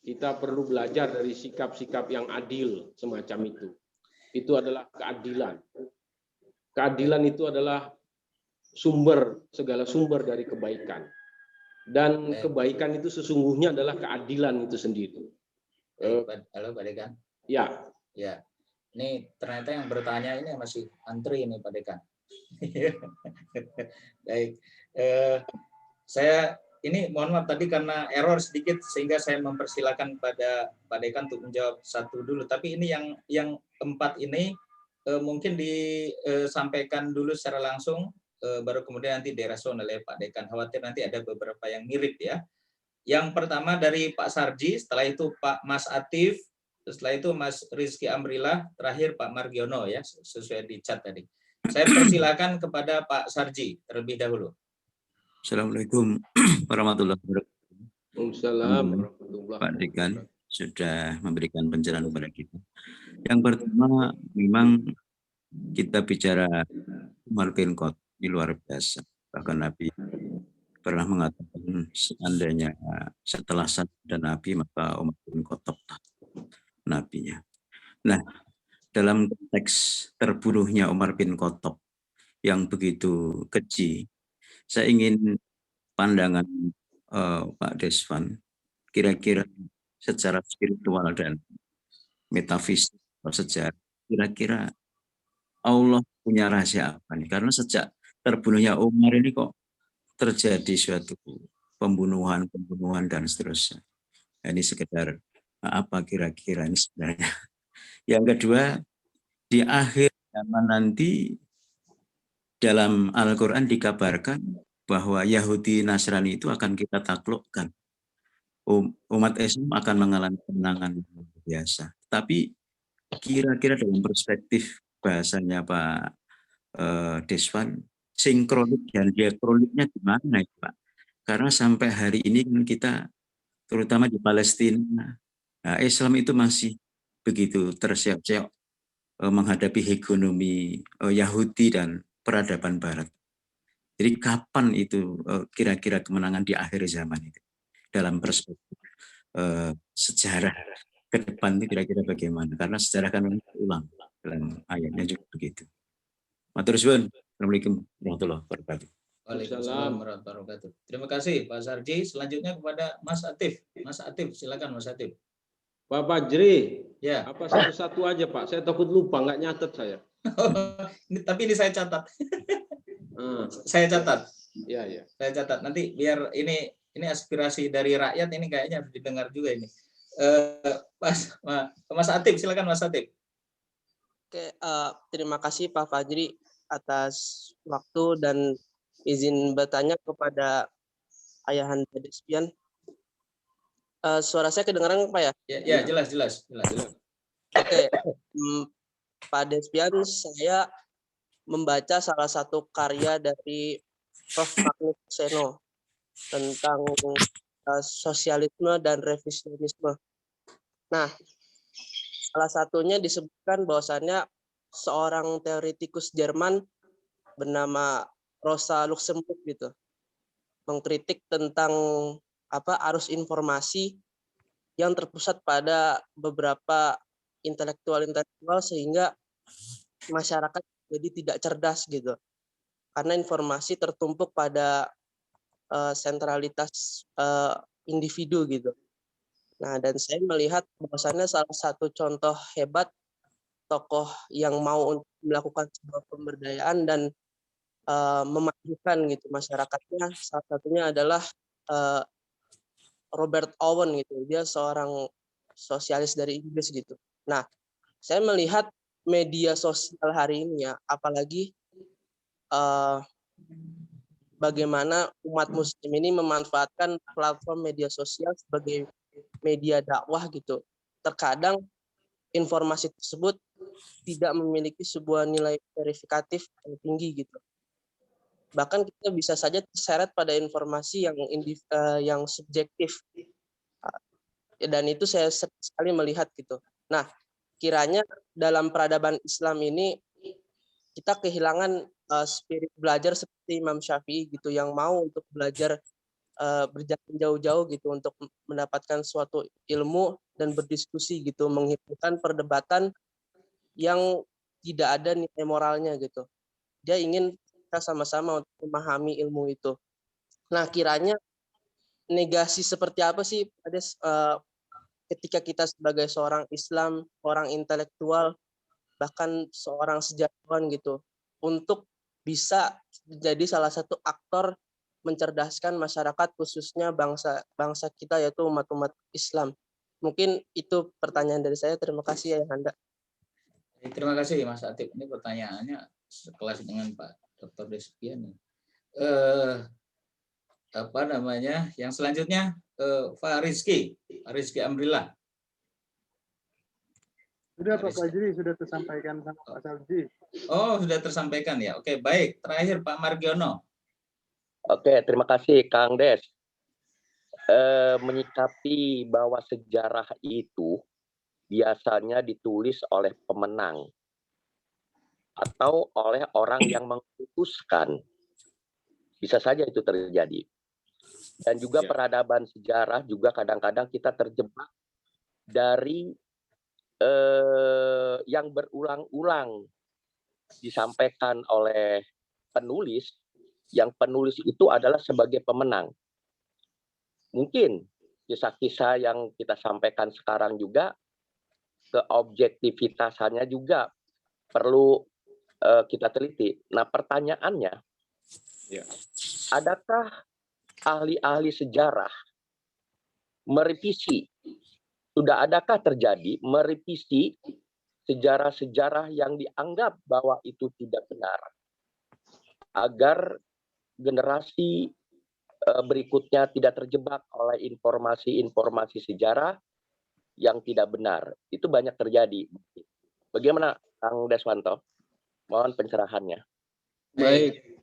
kita perlu belajar dari sikap-sikap yang adil semacam itu. Itu adalah keadilan. Keadilan itu adalah segala sumber dari kebaikan. Dan kebaikan itu sesungguhnya adalah keadilan itu sendiri. Halo Pak Dekan. Ya. Ya. Ini ternyata yang bertanya ini masih antri ini Pak Dekan. Baik. Saya ini mohon maaf tadi karena error sedikit sehingga saya mempersilakan pada Pak Dekan untuk menjawab satu dulu. Tapi ini yang 4 ini mungkin disampaikan dulu secara langsung, baru kemudian nanti direspon oleh Pak Dekan. Khawatir nanti ada beberapa yang mirip ya. Yang pertama dari Pak Sarji, setelah itu Pak Mas Atif, setelah itu Mas Rizky Amrillah, terakhir Pak Margiono ya, sesuai di chat tadi. Saya persilakan kepada Pak Sarji terlebih dahulu. Assalamualaikum warahmatullahi wabarakatuh. Waalaikumsalam warahmatullahi Pak Dekan wabarakatuh. sudah memberikan pencerahan kepada kita. Yang pertama, memang kita bicara Umar bin Khattab di luar biasa. Bahkan Nabi pernah mengatakan seandainya setelah ada Nabi maka Umar bin Khattab nabinya. Nah, dalam konteks terbunuhnya Umar bin Khattab yang begitu keji, saya ingin pandangan Pak Desvan kira-kira secara spiritual dan metafisik atau sejarah, kira-kira Allah punya rahasia apa nih? Karena sejak terbunuhnya Umar ini kok terjadi suatu pembunuhan dan seterusnya. Nah, ini sekedar apa kira-kira ini sebenarnya. Yang kedua, di akhir zaman nanti dalam Al-Quran dikabarkan bahwa Yahudi Nasrani itu akan kita taklukkan. Umat Islam akan mengalami kemenangan yang biasa. Tapi kira-kira dalam perspektif bahasanya Pak Desvan, sinkronik dan diakroniknya di mana ya Pak? Karena sampai hari ini kan kita, terutama di Palestina, nah, Islam itu masih begitu terseok-seok menghadapi hegemomi Yahudi dan peradaban Barat. Jadi kapan itu kira-kira kemenangan di akhir zaman itu? Dalam perspektif sejarah ke depan itu kira-kira bagaimana? Karena sejarah kan ulang dalam ayatnya juga begitu. Matur suwun. Assalamualaikum warahmatullahi wabarakatuh. Waalaikumsalam warahmatullahi wabarakatuh. Terima kasih Pak Sarji. Selanjutnya kepada Mas Atif. Mas Atif, silakan Mas Atif. Pak Fajri, Ya. apa satu-satu aja Pak? Saya takut lupa, nggak nyatet saya. Tapi ini saya catat. Saya catat. Ya, ya. Saya catat. Nanti biar ini aspirasi dari rakyat ini kayaknya harus didengar juga ini. Mas Atif, silakan Mas Atif. Oke, terima kasih Pak Fajri atas waktu dan izin bertanya kepada Ayahanda Despian. Suara saya kedengaran Pak ya? Ya, jelas. Oke, Pak Despian, saya membaca salah satu karya dari Prof. Magnus Seno tentang sosialisme dan revisionisme. Nah, salah satunya disebutkan bahwasannya seorang teoretikus Jerman bernama Rosa Luxemburg gitu mengkritik tentang arus informasi yang terpusat pada beberapa intelektual sehingga masyarakat jadi tidak cerdas gitu karena informasi tertumpuk pada sentralitas individu gitu. Nah, dan saya melihat bahwasannya salah satu contoh hebat tokoh yang mau untuk melakukan sebuah pemberdayaan dan memajukan gitu masyarakatnya, salah satunya adalah Robert Owen gitu. Dia seorang sosialis dari Inggris gitu. Nah, saya melihat media sosial hari ini ya, apalagi bagaimana umat muslim ini memanfaatkan platform media sosial sebagai media dakwah gitu. Terkadang informasi tersebut tidak memiliki sebuah nilai verifikatif yang tinggi gitu. Bahkan kita bisa saja terseret pada informasi yang subjektif. Dan itu saya sekali melihat gitu. Nah, kiranya dalam peradaban Islam ini kita kehilangan spirit belajar seperti Imam Syafi'i gitu yang mau untuk belajar berjalan jauh-jauh gitu untuk mendapatkan suatu ilmu dan berdiskusi gitu, menghilangkan perdebatan yang tidak ada nilai moralnya gitu. Dia ingin kita sama-sama untuk memahami ilmu itu. Nah, kiranya negasi seperti apa sih ketika kita sebagai seorang Islam, orang intelektual, bahkan seorang sejarawan gitu, untuk bisa menjadi salah satu aktor mencerdaskan masyarakat khususnya bangsa kita yaitu umat-umat Islam. Mungkin itu pertanyaan dari saya. Terima kasih Ayahanda. Terima kasih Mas Atip. Ini pertanyaannya sekelas dengan Pak Dr. Despian. Apa namanya? Yang selanjutnya Pak Rizky Amrillah. Sudah Pak Fajri, sudah tersampaikan sama Pak Sarji. Oh, sudah tersampaikan ya. Oke, baik. Terakhir Pak Margiono. Oke, terima kasih Kang Des. Menyikapi bahwa sejarah itu biasanya ditulis oleh pemenang atau oleh orang yang memutuskan. Bisa saja itu terjadi. Dan juga peradaban sejarah juga kadang-kadang kita terjebak dari yang berulang-ulang disampaikan oleh penulis, yang penulis itu adalah sebagai pemenang. Mungkin kisah-kisah yang kita sampaikan sekarang juga keobjektivitasannya juga perlu kita teliti. Nah, pertanyaannya, adakah ahli-ahli sejarah merevisi? Sudah adakah terjadi merevisi sejarah-sejarah yang dianggap bahwa itu tidak benar, agar generasi berikutnya tidak terjebak oleh informasi-informasi sejarah yang tidak benar? Itu banyak terjadi. Bagaimana Kang Deswanto? Mohon pencerahannya. Baik.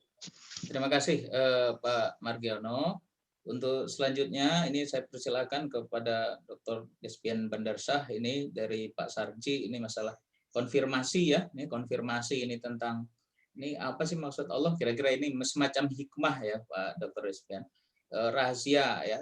Terima kasih Pak Margiono. Untuk selanjutnya ini saya persilakan kepada Dr. Despian Bandarsah ini dari Pak Sarji. Ini masalah konfirmasi ya. Ini konfirmasi ini tentang ini apa sih maksud Allah? Kira-kira ini semacam hikmah ya Pak Dr. Despian. Rahasia ya,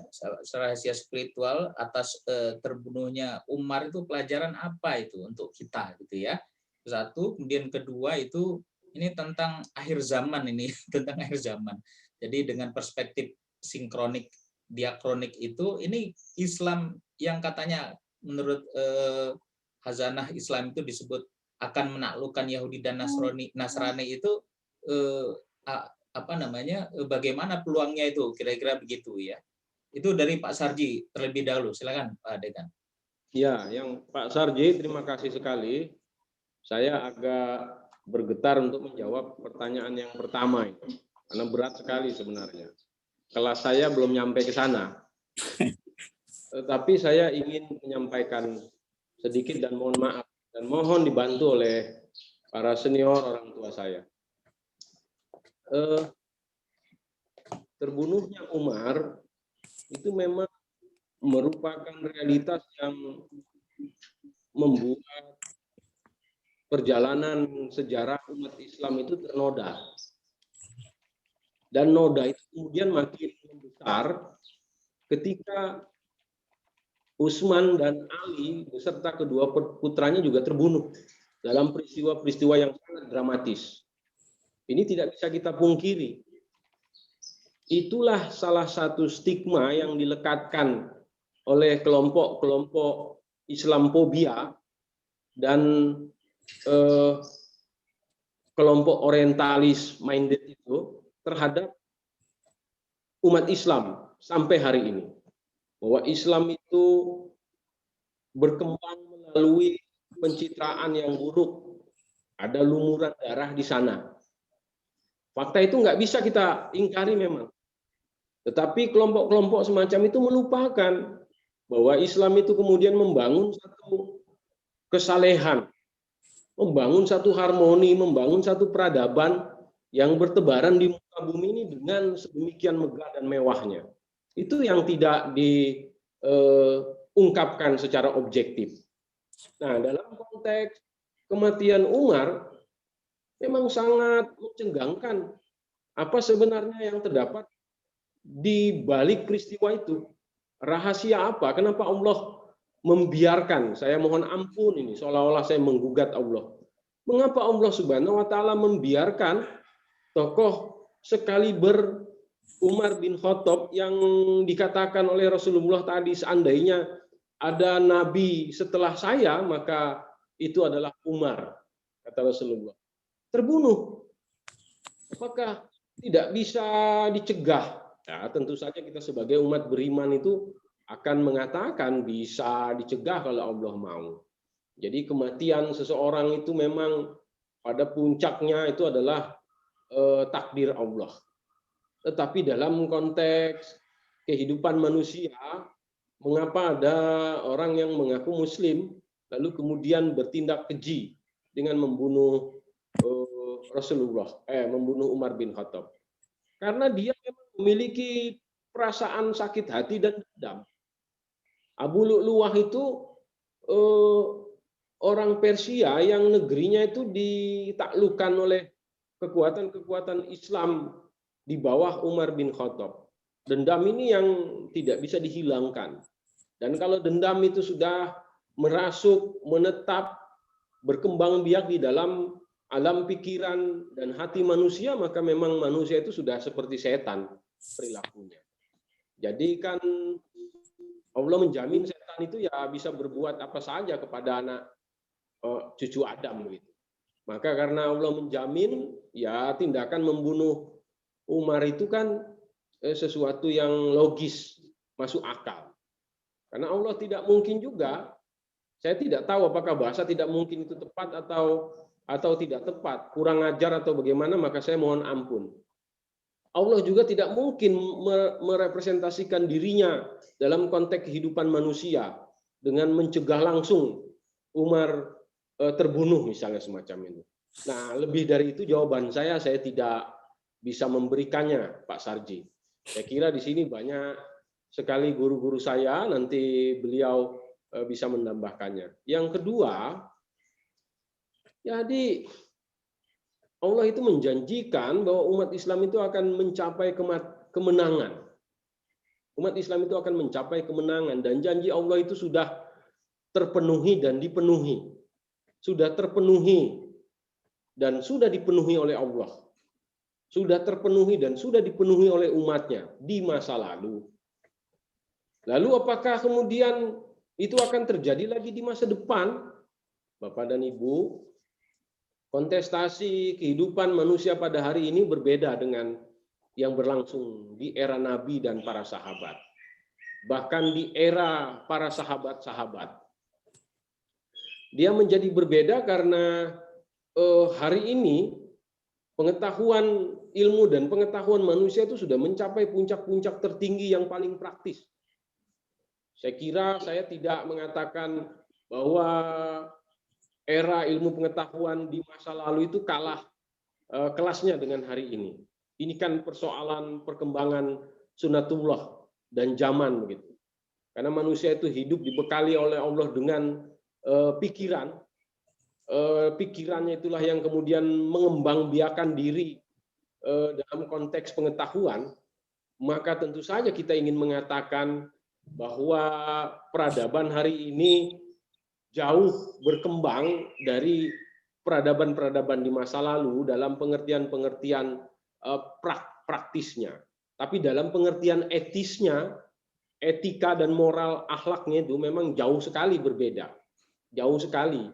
rahasia spiritual atas terbunuhnya Umar itu pelajaran apa itu untuk kita gitu ya. Satu, kemudian kedua itu ini tentang akhir zaman ini tentang akhir zaman. Jadi dengan perspektif sinkronik diakronik itu ini Islam yang katanya menurut Hazanah Islam itu disebut akan menaklukkan Yahudi dan Nasrani itu apa namanya bagaimana peluangnya itu kira-kira begitu ya. Itu dari Pak Sarji terlebih dahulu. Silakan Pak Dekan. Ya, yang Pak Sarji terima kasih sekali. Saya agak bergetar untuk menjawab pertanyaan yang pertama itu karena berat sekali sebenarnya. Kelas saya belum nyampe ke sana. Tetapi saya ingin menyampaikan sedikit dan mohon maaf dan mohon dibantu oleh para senior orang tua saya. Terbunuhnya Umar itu memang merupakan realitas yang membuat perjalanan sejarah umat Islam itu ternoda. Dan noda itu kemudian makin membesar ketika Utsman dan Ali beserta kedua putranya juga terbunuh dalam peristiwa-peristiwa yang sangat dramatis. Ini tidak bisa kita pungkiri. Itulah salah satu stigma yang dilekatkan oleh kelompok-kelompok Islamophobia dan kelompok orientalis minded itu terhadap umat Islam sampai hari ini. Bahwa Islam itu berkembang melalui pencitraan yang buruk. Ada lumuran darah di sana. Fakta itu nggak bisa kita ingkari memang. Tetapi kelompok-kelompok semacam itu melupakan bahwa Islam itu kemudian membangun satu kesalehan, membangun satu harmoni, membangun satu peradaban yang bertebaran di muka bumi ini dengan sedemikian megah dan mewahnya. Itu yang tidak diungkapkan secara objektif. Nah, dalam konteks kematian Umar, memang sangat mencengangkan apa sebenarnya yang terdapat di balik peristiwa itu. Rahasia apa? Kenapa Allah membiarkan? Saya mohon ampun ini, seolah-olah saya menggugat Allah. Mengapa Allah Subhanahu wa Ta'ala membiarkan tokoh sekaliber Umar bin Khattab yang dikatakan oleh Rasulullah tadi, seandainya ada nabi setelah saya, maka itu adalah Umar, kata Rasulullah. Terbunuh. Apakah tidak bisa dicegah Ya, tentu saja kita sebagai umat beriman itu akan mengatakan bisa dicegah kalau Allah mau. Jadi kematian seseorang itu memang pada puncaknya itu adalah takdir Allah. Tetapi dalam konteks kehidupan manusia, mengapa ada orang yang mengaku Muslim lalu kemudian bertindak keji dengan membunuh membunuh Umar bin Khattab? Karena dia memang memiliki perasaan sakit hati dan dendam. Abu Lu'lu'ah itu orang Persia yang negerinya itu ditaklukkan oleh kekuatan-kekuatan Islam di bawah Umar bin Khattab. Dendam ini yang tidak bisa dihilangkan. Dan kalau dendam itu sudah merasuk, menetap, berkembang biak di dalam alam pikiran dan hati manusia, maka memang manusia itu sudah seperti setan perilakunya. Jadi kan Allah menjamin setan itu ya bisa berbuat apa saja kepada anak cucu Adam gitu. Maka karena Allah menjamin, ya tindakan membunuh Umar itu kan sesuatu yang logis, masuk akal. Karena Allah tidak mungkin juga, saya tidak tahu apakah bahasa tidak mungkin itu tepat atau tidak tepat, kurang ajar atau bagaimana, maka saya mohon ampun. Allah juga tidak mungkin merepresentasikan dirinya dalam konteks kehidupan manusia dengan mencegah langsung Umar terbunuh misalnya semacam itu. Nah, lebih dari itu jawaban saya tidak bisa memberikannya, Pak Sarji. Saya kira di sini banyak sekali guru-guru saya, nanti beliau bisa menambahkannya. Yang kedua, jadi Allah itu menjanjikan bahwa umat Islam itu akan mencapai kemenangan. Umat Islam itu akan mencapai kemenangan, dan janji Allah itu sudah terpenuhi dan dipenuhi. Sudah terpenuhi dan sudah dipenuhi oleh Allah. Sudah terpenuhi dan sudah dipenuhi oleh umatnya di masa lalu. Lalu apakah kemudian itu akan terjadi lagi di masa depan? Bapak dan Ibu, kontestasi kehidupan manusia pada hari ini berbeda dengan yang berlangsung di era Nabi dan para sahabat. Bahkan di era para sahabat-sahabat. Dia menjadi berbeda karena hari ini pengetahuan ilmu dan pengetahuan manusia itu sudah mencapai puncak-puncak tertinggi yang paling praktis. Saya kira saya tidak mengatakan bahwa era ilmu pengetahuan di masa lalu itu kalah kelasnya dengan hari ini. Ini kan persoalan perkembangan sunatullah dan zaman begitu. Karena manusia itu hidup dibekali oleh Allah dengan pikiran. Pikirannya itulah yang kemudian mengembangbiakan diri dalam konteks pengetahuan. Maka tentu saja kita ingin mengatakan bahwa peradaban hari ini jauh berkembang dari peradaban-peradaban di masa lalu dalam pengertian-pengertian praktisnya. Tapi dalam pengertian etisnya, etika dan moral akhlaknya itu memang jauh sekali berbeda. Jauh sekali.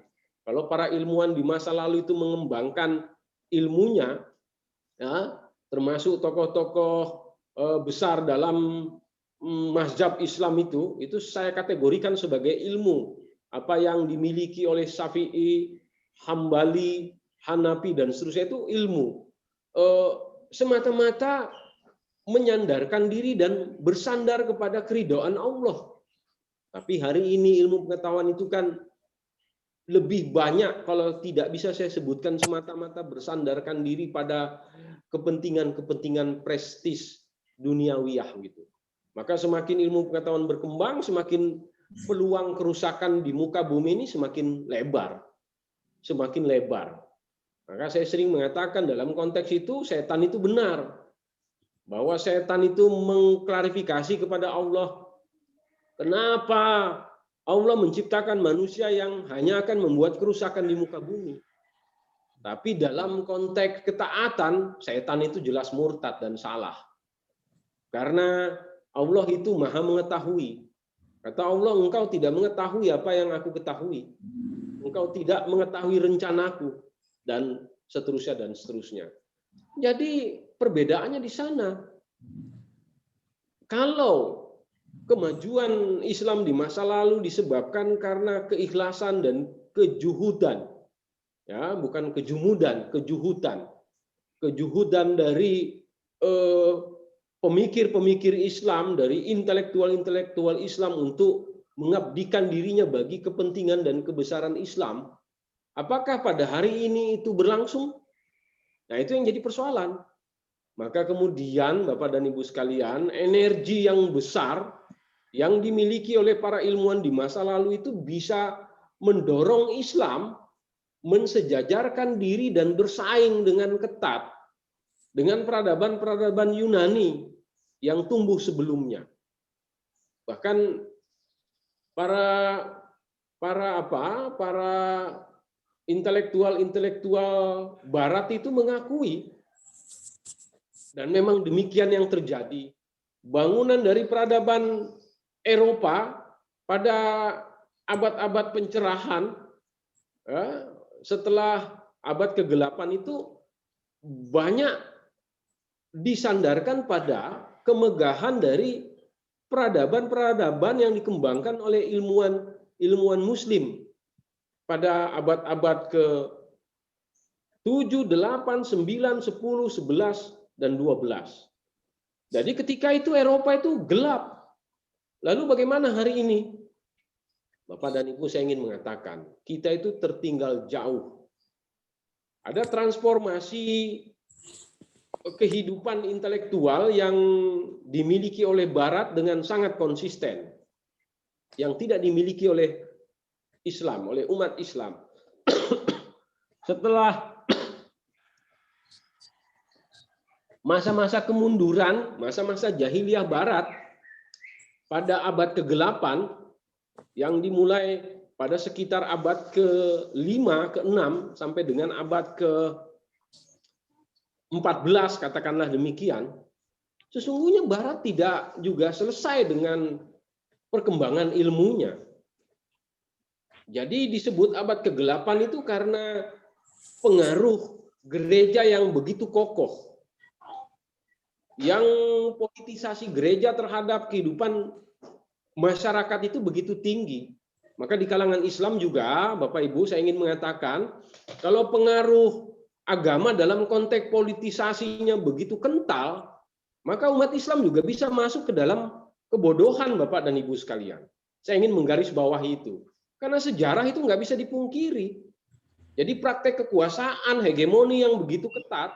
Kalau para ilmuwan di masa lalu itu mengembangkan ilmunya, ya, termasuk tokoh-tokoh besar dalam mazhab Islam itu saya kategorikan sebagai ilmu. Apa yang dimiliki oleh Syafi'i, Hambali, Hanafi, dan seterusnya itu ilmu. Semata-mata menyandarkan diri dan bersandar kepada keridhaan Allah. Tapi hari ini ilmu pengetahuan itu kan lebih banyak, kalau tidak bisa saya sebutkan semata-mata bersandarkan diri pada kepentingan-kepentingan prestis duniawiyah gitu. Maka semakin ilmu pengetahuan berkembang, semakin peluang kerusakan di muka bumi ini semakin lebar. Semakin lebar. Maka saya sering mengatakan dalam konteks itu setan itu benar. Bahwa setan itu mengklarifikasi kepada Allah. Kenapa Allah menciptakan manusia yang hanya akan membuat kerusakan di muka bumi? Tapi dalam konteks ketaatan, setan itu jelas murtad dan salah. Karena Allah itu maha mengetahui. Kata Allah, engkau tidak mengetahui apa yang aku ketahui. Engkau tidak mengetahui rencanaku. Dan seterusnya dan seterusnya. Jadi perbedaannya di sana. kalau kemajuan Islam di masa lalu disebabkan karena keikhlasan dan kejuhudan, ya, bukan kejumudan, kejuhudan dari pemikir-pemikir Islam, dari intelektual-intelektual Islam untuk mengabdikan dirinya bagi kepentingan dan kebesaran Islam, apakah pada hari ini itu berlangsung? Nah, itu yang jadi persoalan. Maka kemudian Bapak dan Ibu sekalian, energi yang besar yang dimiliki oleh para ilmuwan di masa lalu itu bisa mendorong Islam mensejajarkan diri dan bersaing dengan ketat dengan peradaban-peradaban Yunani yang tumbuh sebelumnya. Bahkan para intelektual Barat itu mengakui, dan memang demikian yang terjadi. Bangunan dari peradaban Eropa pada abad-abad pencerahan, setelah abad ke-8 itu banyak disandarkan pada kemegahan dari peradaban-peradaban yang dikembangkan oleh ilmuwan Muslim pada abad-abad ke-7, 8, 9, 10, 11, dan 12. Jadi ketika itu Eropa itu gelap. Lalu bagaimana hari ini? Bapak dan Ibu, saya ingin mengatakan, kita itu tertinggal jauh. Ada transformasi kehidupan intelektual yang dimiliki oleh Barat dengan sangat konsisten, yang tidak dimiliki oleh Islam, oleh umat Islam. Setelah masa-masa kemunduran, masa-masa jahiliyah Barat pada abad ke-8 yang dimulai pada sekitar abad ke-5, ke-6 sampai dengan abad ke-14, katakanlah demikian, sesungguhnya Barat tidak juga selesai dengan perkembangan ilmunya. Jadi disebut abad ke-8 itu karena pengaruh gereja yang begitu kokoh, yang politisasi gereja terhadap kehidupan masyarakat itu begitu tinggi. Maka di kalangan Islam juga, Bapak Ibu, saya ingin mengatakan, kalau pengaruh agama dalam konteks politisasinya begitu kental, maka umat Islam juga bisa masuk ke dalam kebodohan, Bapak dan Ibu sekalian. Saya ingin menggarisbawahi itu. Karena sejarah itu nggak bisa dipungkiri. Jadi praktek kekuasaan, hegemoni yang begitu ketat,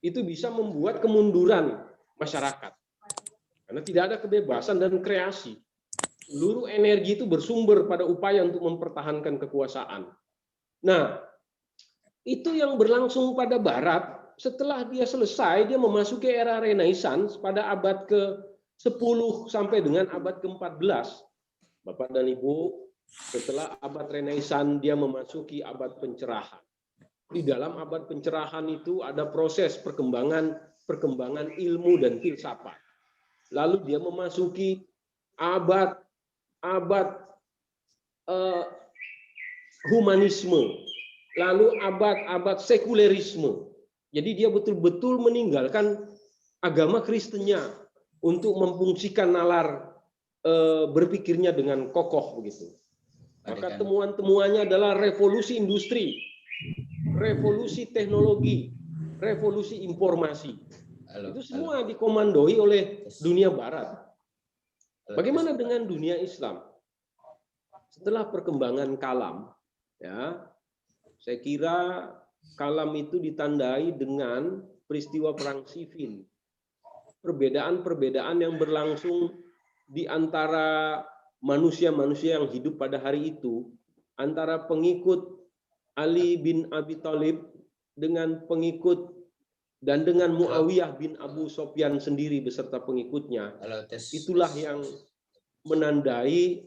itu bisa membuat kemunduran masyarakat. Karena tidak ada kebebasan dan kreasi. Seluruh energi itu bersumber pada upaya untuk mempertahankan kekuasaan. Nah, itu yang berlangsung pada Barat. Setelah dia selesai, dia memasuki era Renaissance pada abad ke-10 sampai dengan abad ke-14. Bapak dan Ibu, setelah abad Renaissance, dia memasuki abad pencerahan. Di dalam abad pencerahan itu ada proses perkembangan ilmu dan filsafat. Lalu dia memasuki abad humanisme, lalu abad sekulerisme. Jadi dia betul-betul meninggalkan agama Kristennya untuk memfungsikan nalar berpikirnya dengan kokoh begitu. Maka temuan-temuannya adalah revolusi industri, revolusi teknologi, revolusi informasi. Itu semua dikomandoi oleh dunia Barat. Bagaimana dengan dunia Islam? Setelah perkembangan kalam, ya, saya kira kalam itu ditandai dengan peristiwa perang sifil. Perbedaan-perbedaan yang berlangsung di antara manusia-manusia yang hidup pada hari itu, antara pengikut Ali bin Abi Thalib dengan pengikut dan dengan Muawiyah bin Abu Sofyan sendiri beserta pengikutnya. Itulah yang menandai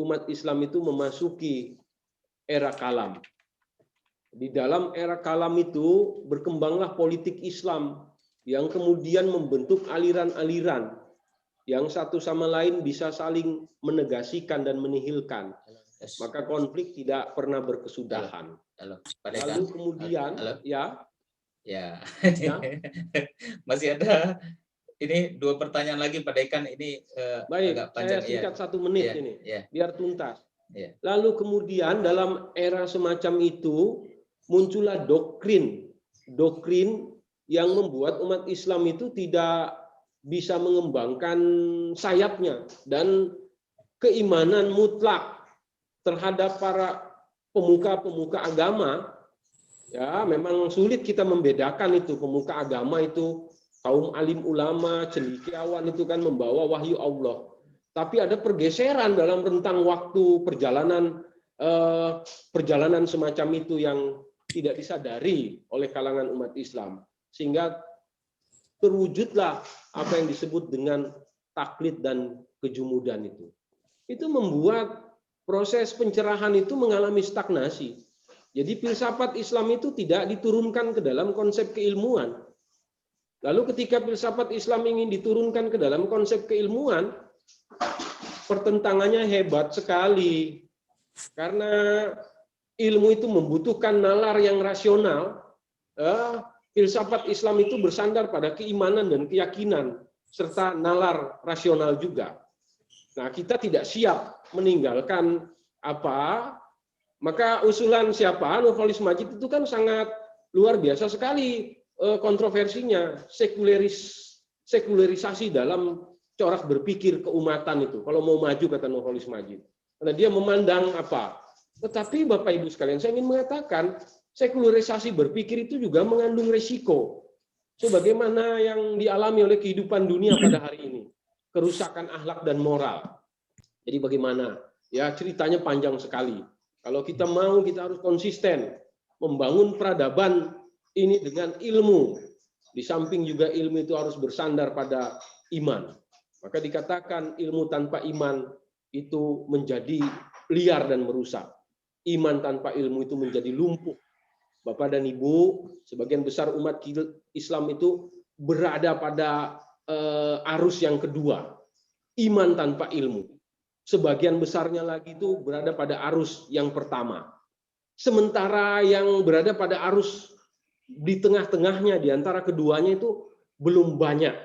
umat Islam itu memasuki era kalam. Di dalam era kalam itu berkembanglah politik Islam yang kemudian membentuk aliran-aliran yang satu sama lain bisa saling menegasikan dan menihilkan. Maka konflik tidak pernah berkesudahan. Lalu kemudian, ya. Ya, masih ada ini 2 pertanyaan lagi Pak Dekan, ini Baik, agak saya panjang. singkat 1 menit Iya, ini, iya. biar tuntas. Iya. Lalu kemudian dalam era semacam itu muncullah doktrin yang membuat umat Islam itu tidak bisa mengembangkan sayapnya dan keimanan mutlak terhadap para pemuka-pemuka agama. Ya, memang sulit kita membedakan itu pemuka agama itu kaum alim ulama, cendekiawan itu kan membawa wahyu Allah. Tapi ada pergeseran dalam rentang waktu perjalanan semacam itu yang tidak disadari oleh kalangan umat Islam, sehingga terwujudlah apa yang disebut dengan taklid dan kejumudan itu. Itu membuat proses pencerahan itu mengalami stagnasi. Jadi filsafat Islam itu tidak diturunkan ke dalam konsep keilmuan. Lalu ketika filsafat Islam ingin diturunkan ke dalam konsep keilmuan, pertentangannya hebat sekali. Karena ilmu itu membutuhkan nalar yang rasional. Filsafat Islam itu bersandar pada keimanan dan keyakinan, serta nalar rasional juga. Nah, kita tidak siap meninggalkan maka usulan siapa? Nurholis Majid itu kan sangat luar biasa sekali kontroversinya, sekularisasi dalam corak berpikir keumatan itu. Kalau mau maju, kata Nurholis Majid. Karena dia memandang apa? Tetapi Bapak Ibu sekalian, saya ingin mengatakan sekularisasi berpikir itu juga mengandung resiko. Sebagaimana yang dialami oleh kehidupan dunia pada hari ini. Kerusakan akhlak dan moral. Jadi bagaimana? Ya, ceritanya panjang sekali. Kalau kita mau, kita harus konsisten membangun peradaban ini dengan ilmu. Di samping juga ilmu itu harus bersandar pada iman. Maka dikatakan ilmu tanpa iman itu menjadi liar dan merusak. Iman tanpa ilmu itu menjadi lumpuh. Bapak dan Ibu, sebagian besar umat Islam itu berada pada arus yang kedua. Iman tanpa ilmu. Sebagian besarnya lagi itu berada pada arus yang pertama. Sementara yang berada pada arus di tengah-tengahnya, di antara keduanya itu belum banyak.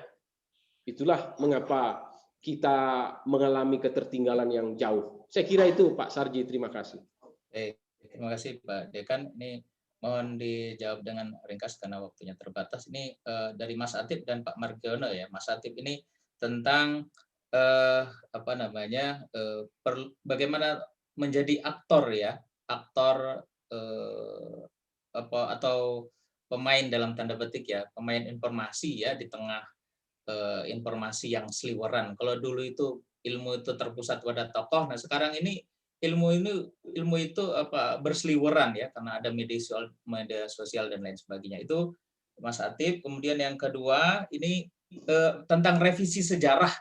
Itulah mengapa kita mengalami ketertinggalan yang jauh. Saya kira itu Pak Sarji, terima kasih. Terima kasih Pak Dekan. Ini mohon dijawab dengan ringkas karena waktunya terbatas. Ini dari Mas Atip dan Pak Margiono ya. Mas Atip ini tentang bagaimana menjadi aktor ya, aktor atau pemain dalam tanda petik ya, pemain informasi ya di tengah informasi yang seliweran. Kalau dulu itu ilmu itu terpusat pada tokoh, nah sekarang ini ilmu itu berseliweran ya, karena ada media sosial dan lain sebagainya. Itu Mas Atip. Kemudian yang kedua ini tentang revisi sejarah.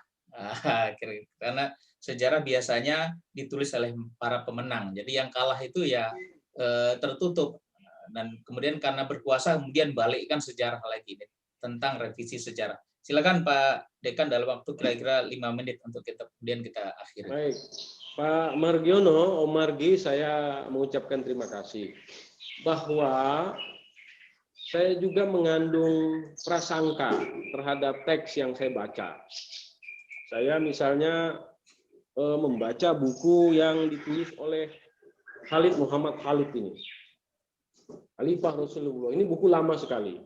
Karena sejarah biasanya ditulis oleh para pemenang, jadi yang kalah itu ya tertutup, dan kemudian karena berkuasa kemudian balikkan sejarah lagi. Tentang revisi sejarah, silakan Pak Dekan dalam waktu kira-kira 5 menit untuk kemudian kita akhiri. Baik, Pak Margiono, Om Margi, saya mengucapkan terima kasih bahwa saya juga mengandung prasangka terhadap teks yang saya baca. Saya misalnya membaca buku yang ditulis oleh Khalid Muhammad Khalid ini. Khalifah Rasulullah. Ini buku lama sekali.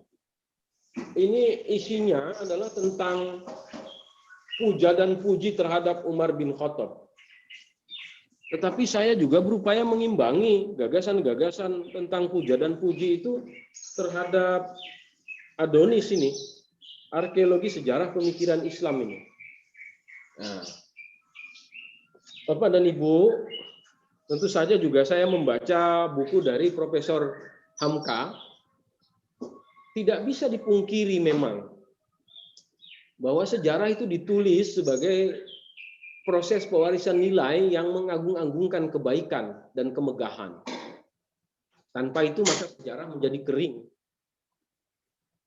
Ini isinya adalah tentang puja dan puji terhadap Umar bin Khattab. Tetapi saya juga berupaya mengimbangi gagasan-gagasan tentang puja dan puji itu terhadap Adonis ini. Arkeologi sejarah pemikiran Islam ini. Nah, Bapak dan Ibu, tentu saja juga saya membaca buku dari Profesor Hamka. Tidak bisa dipungkiri memang bahwa sejarah itu ditulis sebagai proses pewarisan nilai yang mengagung-agungkan kebaikan dan kemegahan. Tanpa itu maka sejarah menjadi kering.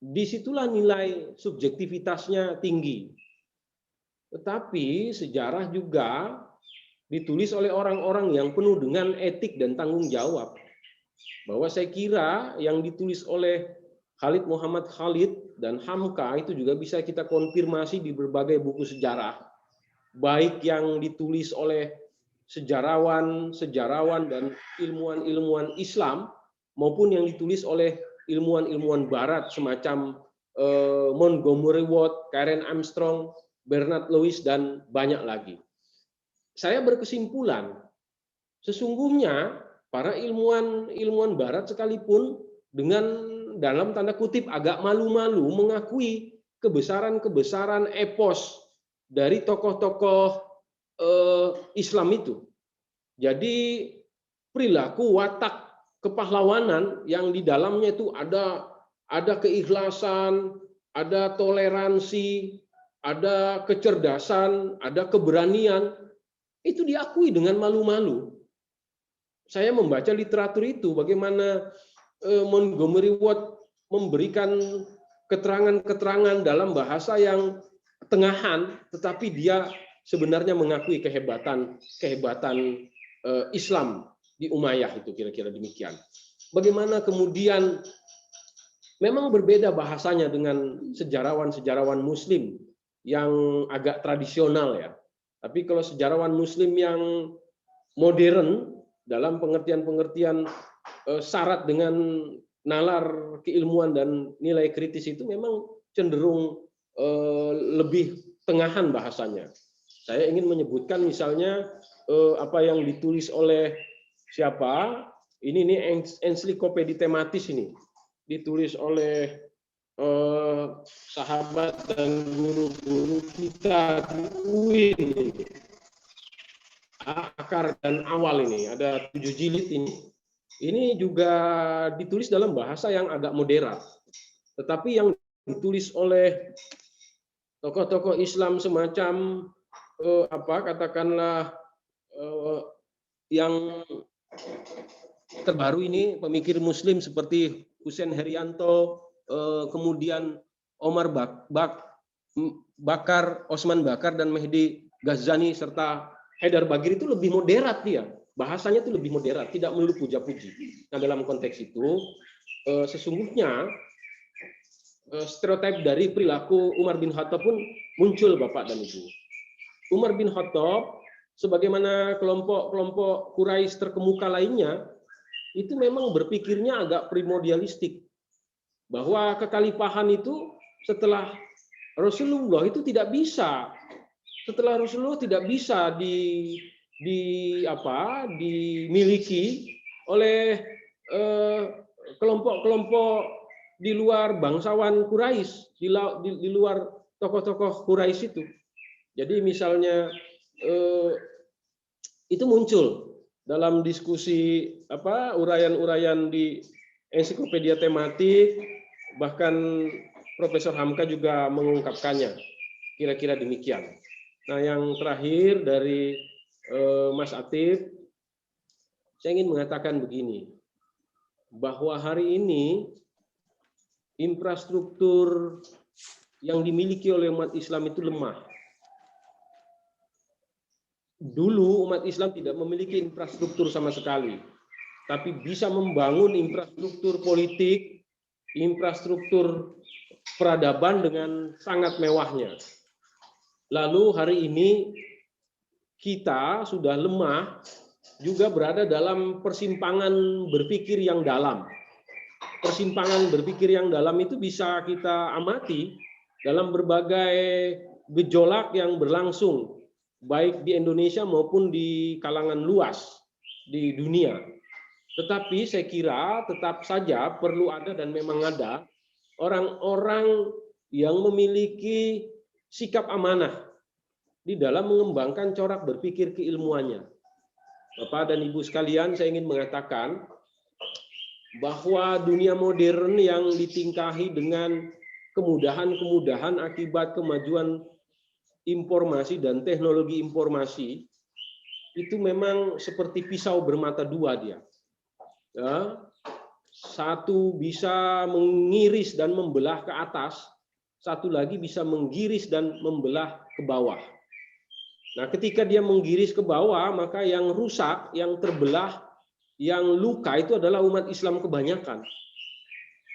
Disitulah nilai subjektivitasnya tinggi. Tetapi sejarah juga ditulis oleh orang-orang yang penuh dengan etik dan tanggung jawab. Bahwa saya kira yang ditulis oleh Khalid Muhammad Khalid dan Hamka itu juga bisa kita konfirmasi di berbagai buku sejarah, baik yang ditulis oleh sejarawan dan ilmuwan-ilmuwan Islam maupun yang ditulis oleh ilmuwan-ilmuwan Barat semacam Montgomery Watt, Karen Armstrong, Bernard Lewis, dan banyak lagi. Saya berkesimpulan, sesungguhnya para ilmuwan Barat sekalipun dengan dalam tanda kutip agak malu-malu mengakui kebesaran-kebesaran epos dari tokoh-tokoh Islam itu. Jadi perilaku watak kepahlawanan yang di dalamnya itu ada keikhlasan, ada toleransi, ada kecerdasan, ada keberanian, itu diakui dengan malu-malu. Saya membaca literatur itu, bagaimana Montgomery Watt memberikan keterangan-keterangan dalam bahasa yang tengahan, tetapi dia sebenarnya mengakui kehebatan Islam di Umayyah, itu kira-kira demikian. Bagaimana kemudian memang berbeda bahasanya dengan sejarawan-sejarawan Muslim yang agak tradisional ya. Tapi kalau sejarawan Muslim yang modern dalam pengertian-pengertian syarat dengan nalar keilmuan dan nilai kritis itu memang cenderung lebih tengahan bahasanya. Saya ingin menyebutkan misalnya apa yang ditulis oleh siapa? Ini ensiklopedia tematis ini, ditulis oleh sahabat dan guru-guru kita di UIN ini. Akar dan awal ini ada 7 jilid ini. Ini juga ditulis dalam bahasa yang agak moderat. Tetapi yang ditulis oleh tokoh-tokoh Islam semacam katakanlah yang terbaru ini, pemikir Muslim seperti Husain Herianto, kemudian Omar Bakar, Osman Bakar, dan Mehdi Ghazani serta Haidar Bagir itu lebih moderat dia. Bahasanya itu lebih moderat, tidak melulu puja-puji. Nah, dalam konteks itu sesungguhnya stereotip dari perilaku Umar bin Khattab pun muncul, Bapak dan Ibu. Umar bin Khattab sebagaimana kelompok-kelompok Quraisy terkemuka lainnya itu memang berpikirnya agak primordialistik, bahwa kekhalifahan itu setelah Rasulullah itu tidak bisa, dimiliki oleh kelompok-kelompok di luar bangsawan Quraisy, di luar tokoh-tokoh Quraisy itu. Jadi misalnya itu muncul dalam diskusi uraian-uraian di ensiklopedia tematik, bahkan Profesor Hamka juga mengungkapkannya. Kira-kira demikian. Nah, yang terakhir dari Mas Atif, saya ingin mengatakan begini, bahwa hari ini infrastruktur yang dimiliki oleh umat Islam itu lemah. Dulu umat Islam tidak memiliki infrastruktur sama sekali, tapi bisa membangun infrastruktur politik, infrastruktur peradaban dengan sangat mewahnya. Lalu hari ini kita sudah lemah, juga berada dalam persimpangan berpikir yang dalam. Persimpangan berpikir yang dalam itu bisa kita amati dalam berbagai gejolak yang berlangsung, baik di Indonesia maupun di kalangan luas di dunia. Tetapi saya kira tetap saja perlu ada dan memang ada orang-orang yang memiliki sikap amanah di dalam mengembangkan corak berpikir keilmuannya. Bapak dan Ibu sekalian, saya ingin mengatakan bahwa dunia modern yang ditingkahi dengan kemudahan-kemudahan akibat kemajuan informasi dan teknologi informasi itu memang seperti pisau bermata dua dia. Ya, satu bisa mengiris dan membelah ke atas, satu lagi bisa menggiris dan membelah ke bawah. Nah, ketika dia menggiris ke bawah, maka yang rusak, yang terbelah, yang luka itu adalah umat Islam kebanyakan.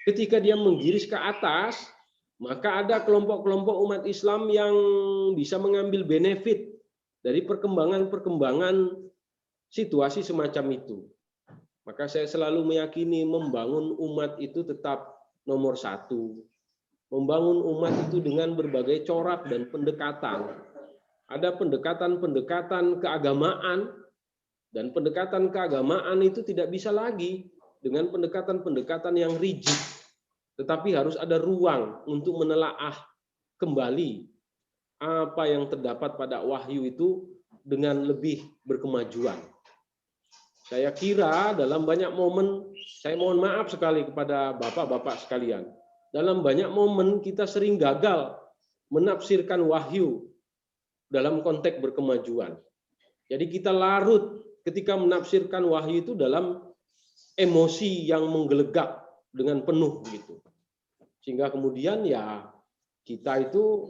ketika dia menggiris ke atas, maka ada kelompok-kelompok umat Islam yang bisa mengambil benefit dari perkembangan-perkembangan situasi semacam itu. Maka saya selalu meyakini membangun umat itu tetap nomor satu. Membangun umat itu dengan berbagai corak dan pendekatan. Ada pendekatan-pendekatan keagamaan, dan pendekatan keagamaan itu tidak bisa lagi dengan pendekatan-pendekatan yang rigid. Tetapi harus ada ruang untuk menelaah kembali apa yang terdapat pada wahyu itu dengan lebih berkemajuan. Saya kira dalam banyak momen, saya mohon maaf sekali kepada bapak-bapak sekalian, dalam banyak momen kita sering gagal menafsirkan wahyu dalam konteks berkemajuan. Jadi kita larut ketika menafsirkan wahyu itu dalam emosi yang menggelegak dengan penuh gitu. Sehingga kemudian ya kita itu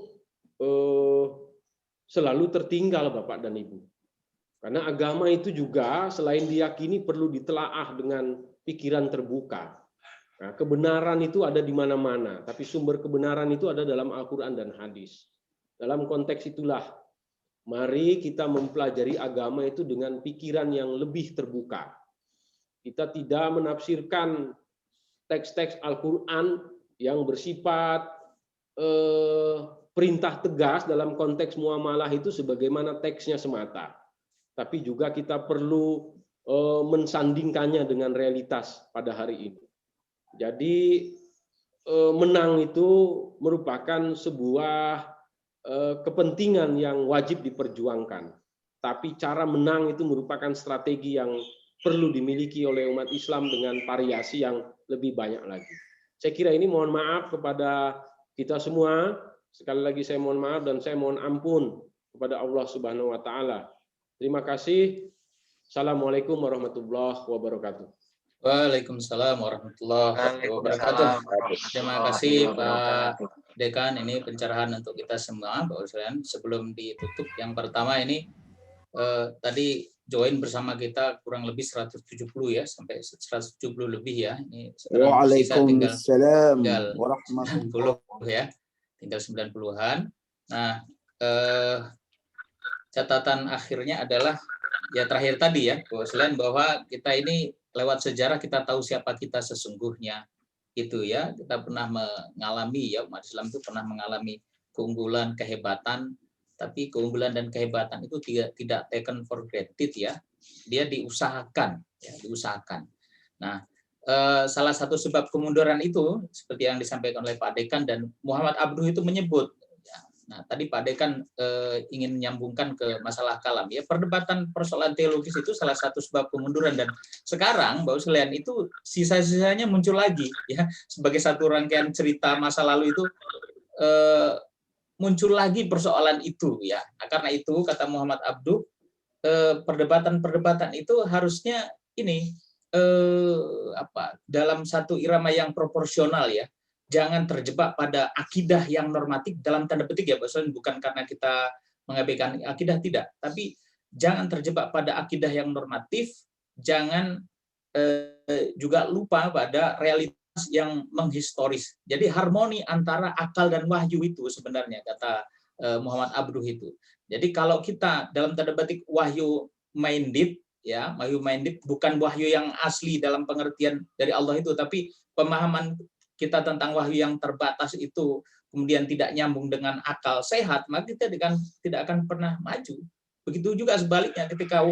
selalu tertinggal Bapak dan Ibu. Karena agama itu juga selain diyakini perlu ditelaah dengan pikiran terbuka. Nah, kebenaran itu ada di mana-mana, tapi sumber kebenaran itu ada dalam Al-Quran dan hadis. Dalam konteks itulah, mari kita mempelajari agama itu dengan pikiran yang lebih terbuka. Kita tidak menafsirkan teks-teks Al-Quran yang bersifat perintah tegas dalam konteks muamalah itu sebagaimana teksnya semata. Tapi juga kita perlu mensandingkannya dengan realitas pada hari ini. Jadi menang itu merupakan sebuah kepentingan yang wajib diperjuangkan. Tapi cara menang itu merupakan strategi yang perlu dimiliki oleh umat Islam dengan variasi yang lebih banyak lagi. Saya kira ini mohon maaf kepada kita semua. Sekali lagi saya mohon maaf dan saya mohon ampun kepada Allah Subhanahu wa taala. Terima kasih. Assalamualaikum warahmatullahi wabarakatuh. Waalaikumsalam warahmatullahi wabarakatuh. Terima kasih Pak Dekan, ini pencerahan untuk kita semua, Bapak sekalian. Sebelum ditutup, yang pertama ini tadi join bersama kita kurang lebih 170 ya, sampai 170 lebih ya. Ini Waalaikumsalam warahmatullahi wabarakatuh ya. Tinggal 90-an. Nah, catatan akhirnya adalah ya terakhir tadi ya, Bapak sekalian, bahwa kita ini lewat sejarah kita tahu siapa kita sesungguhnya. Itu ya, kita pernah mengalami ya, umat Islam itu pernah mengalami keunggulan, kehebatan, tapi keunggulan dan kehebatan itu tidak taken for granted ya. Dia diusahakan, ya, diusahakan. Nah, salah satu sebab kemunduran itu seperti yang disampaikan oleh Pak Dekan dan Muhammad Abduh itu menyebut. Ya, nah, tadi Pak Dekan ingin menyambungkan ke masalah kalam. Ya, perdebatan persoalan teologis itu salah satu sebab kemunduran, dan sekarang Bapak sekalian itu sisa-sisanya muncul lagi ya, sebagai satu rangkaian cerita masa lalu itu muncul lagi persoalan itu ya. Nah, karena itu kata Muhammad Abduh, perdebatan-perdebatan itu harusnya ini dalam satu irama yang proporsional ya. Jangan terjebak pada akidah yang normatif dalam tanda petik ya, bukan karena kita mengabaikan akidah, tidak, tapi jangan terjebak pada akidah yang normatif, jangan juga lupa pada realitas yang menghistoris. Jadi harmoni antara akal dan wahyu itu sebenarnya kata Muhammad Abduh itu. Jadi kalau kita dalam tanda petik wahyu minded ya, wahyu minded bukan wahyu yang asli dalam pengertian dari Allah itu, tapi pemahaman kita tentang wahyu yang terbatas itu kemudian tidak nyambung dengan akal sehat, maka kita tidak akan pernah maju. Begitu juga sebaliknya, ketika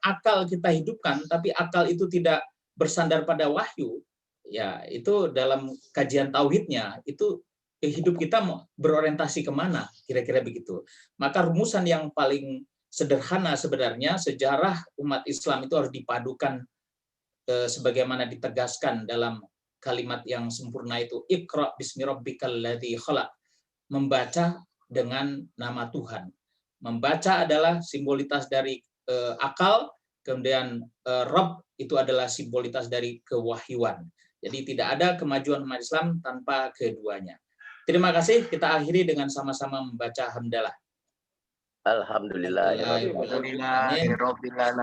akal kita hidupkan, tapi akal itu tidak bersandar pada wahyu, ya itu dalam kajian tauhidnya, itu hidup kita berorientasi kemana, kira-kira begitu. Maka rumusan yang paling sederhana sebenarnya, sejarah umat Islam itu harus dipadukan sebagaimana ditegaskan dalam kalimat yang sempurna itu, Iqra bismi rabbikal ladzi khalaq, membaca dengan nama Tuhan. Membaca adalah simbolitas dari akal, kemudian Rabb itu adalah simbolitas dari kewahyuan. Jadi tidak ada kemajuan umat Islam tanpa keduanya. Terima kasih, kita akhiri dengan sama-sama membaca hamdalah. Alhamdulillah.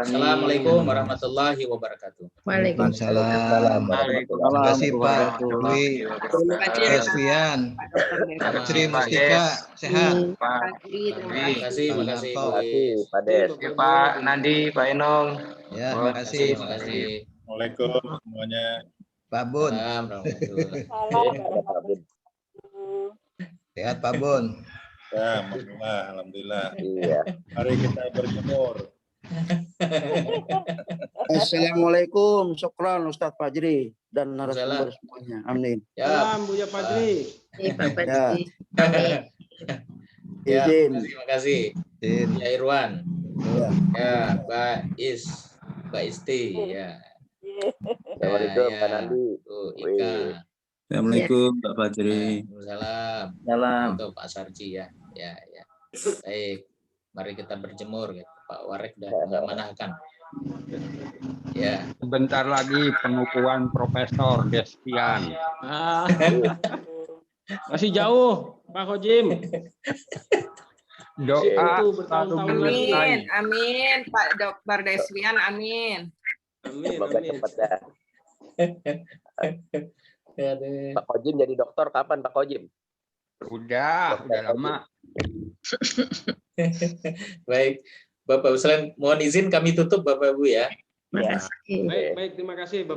Assalamualaikum warahmatullahi wabarakatuh. Waalaikumsalam. Terima kasih Pak Dwi, Pak Resvian, Putri Mustika, sehat. Terima kasih Pak Des. Pak Nandi, Pak Enong. Ya, terima kasih. Terima kasih. Assalamualaikum semuanya. Pak Bun. Sehat Pak Bun. Ya, alhamdulillah. Iya. Mari kita berjemur. Assalamualaikum, syukran Ustadz Fajri dan narasumber semuanya. Amin. Salam Buya Fajri. Ya. Izin. Terima kasih. Ya Irwan. Ya, Mbak Isti. Ya. Assalamualaikum Pak Nandi. Ika. Assalamualaikum Pak Fajri. Salam. Untuk Pak Sarji ya. Ya. Baik. Mari kita berjemur gitu. Pak Warek udah mengamanahkan. Ya. Sebentar lagi pengukuhan Profesor Despian. Masih jauh, Pak Kojim. Doa Amin, Pak Dr. Desvian, amin. Semoga cepat dah. Pak Kojim jadi dokter kapan Pak Kojim? Udah lama. Baik, Bapak Ibu sekalian, mohon izin kami tutup Bapak Ibu ya. Baik, terima kasih Bapak.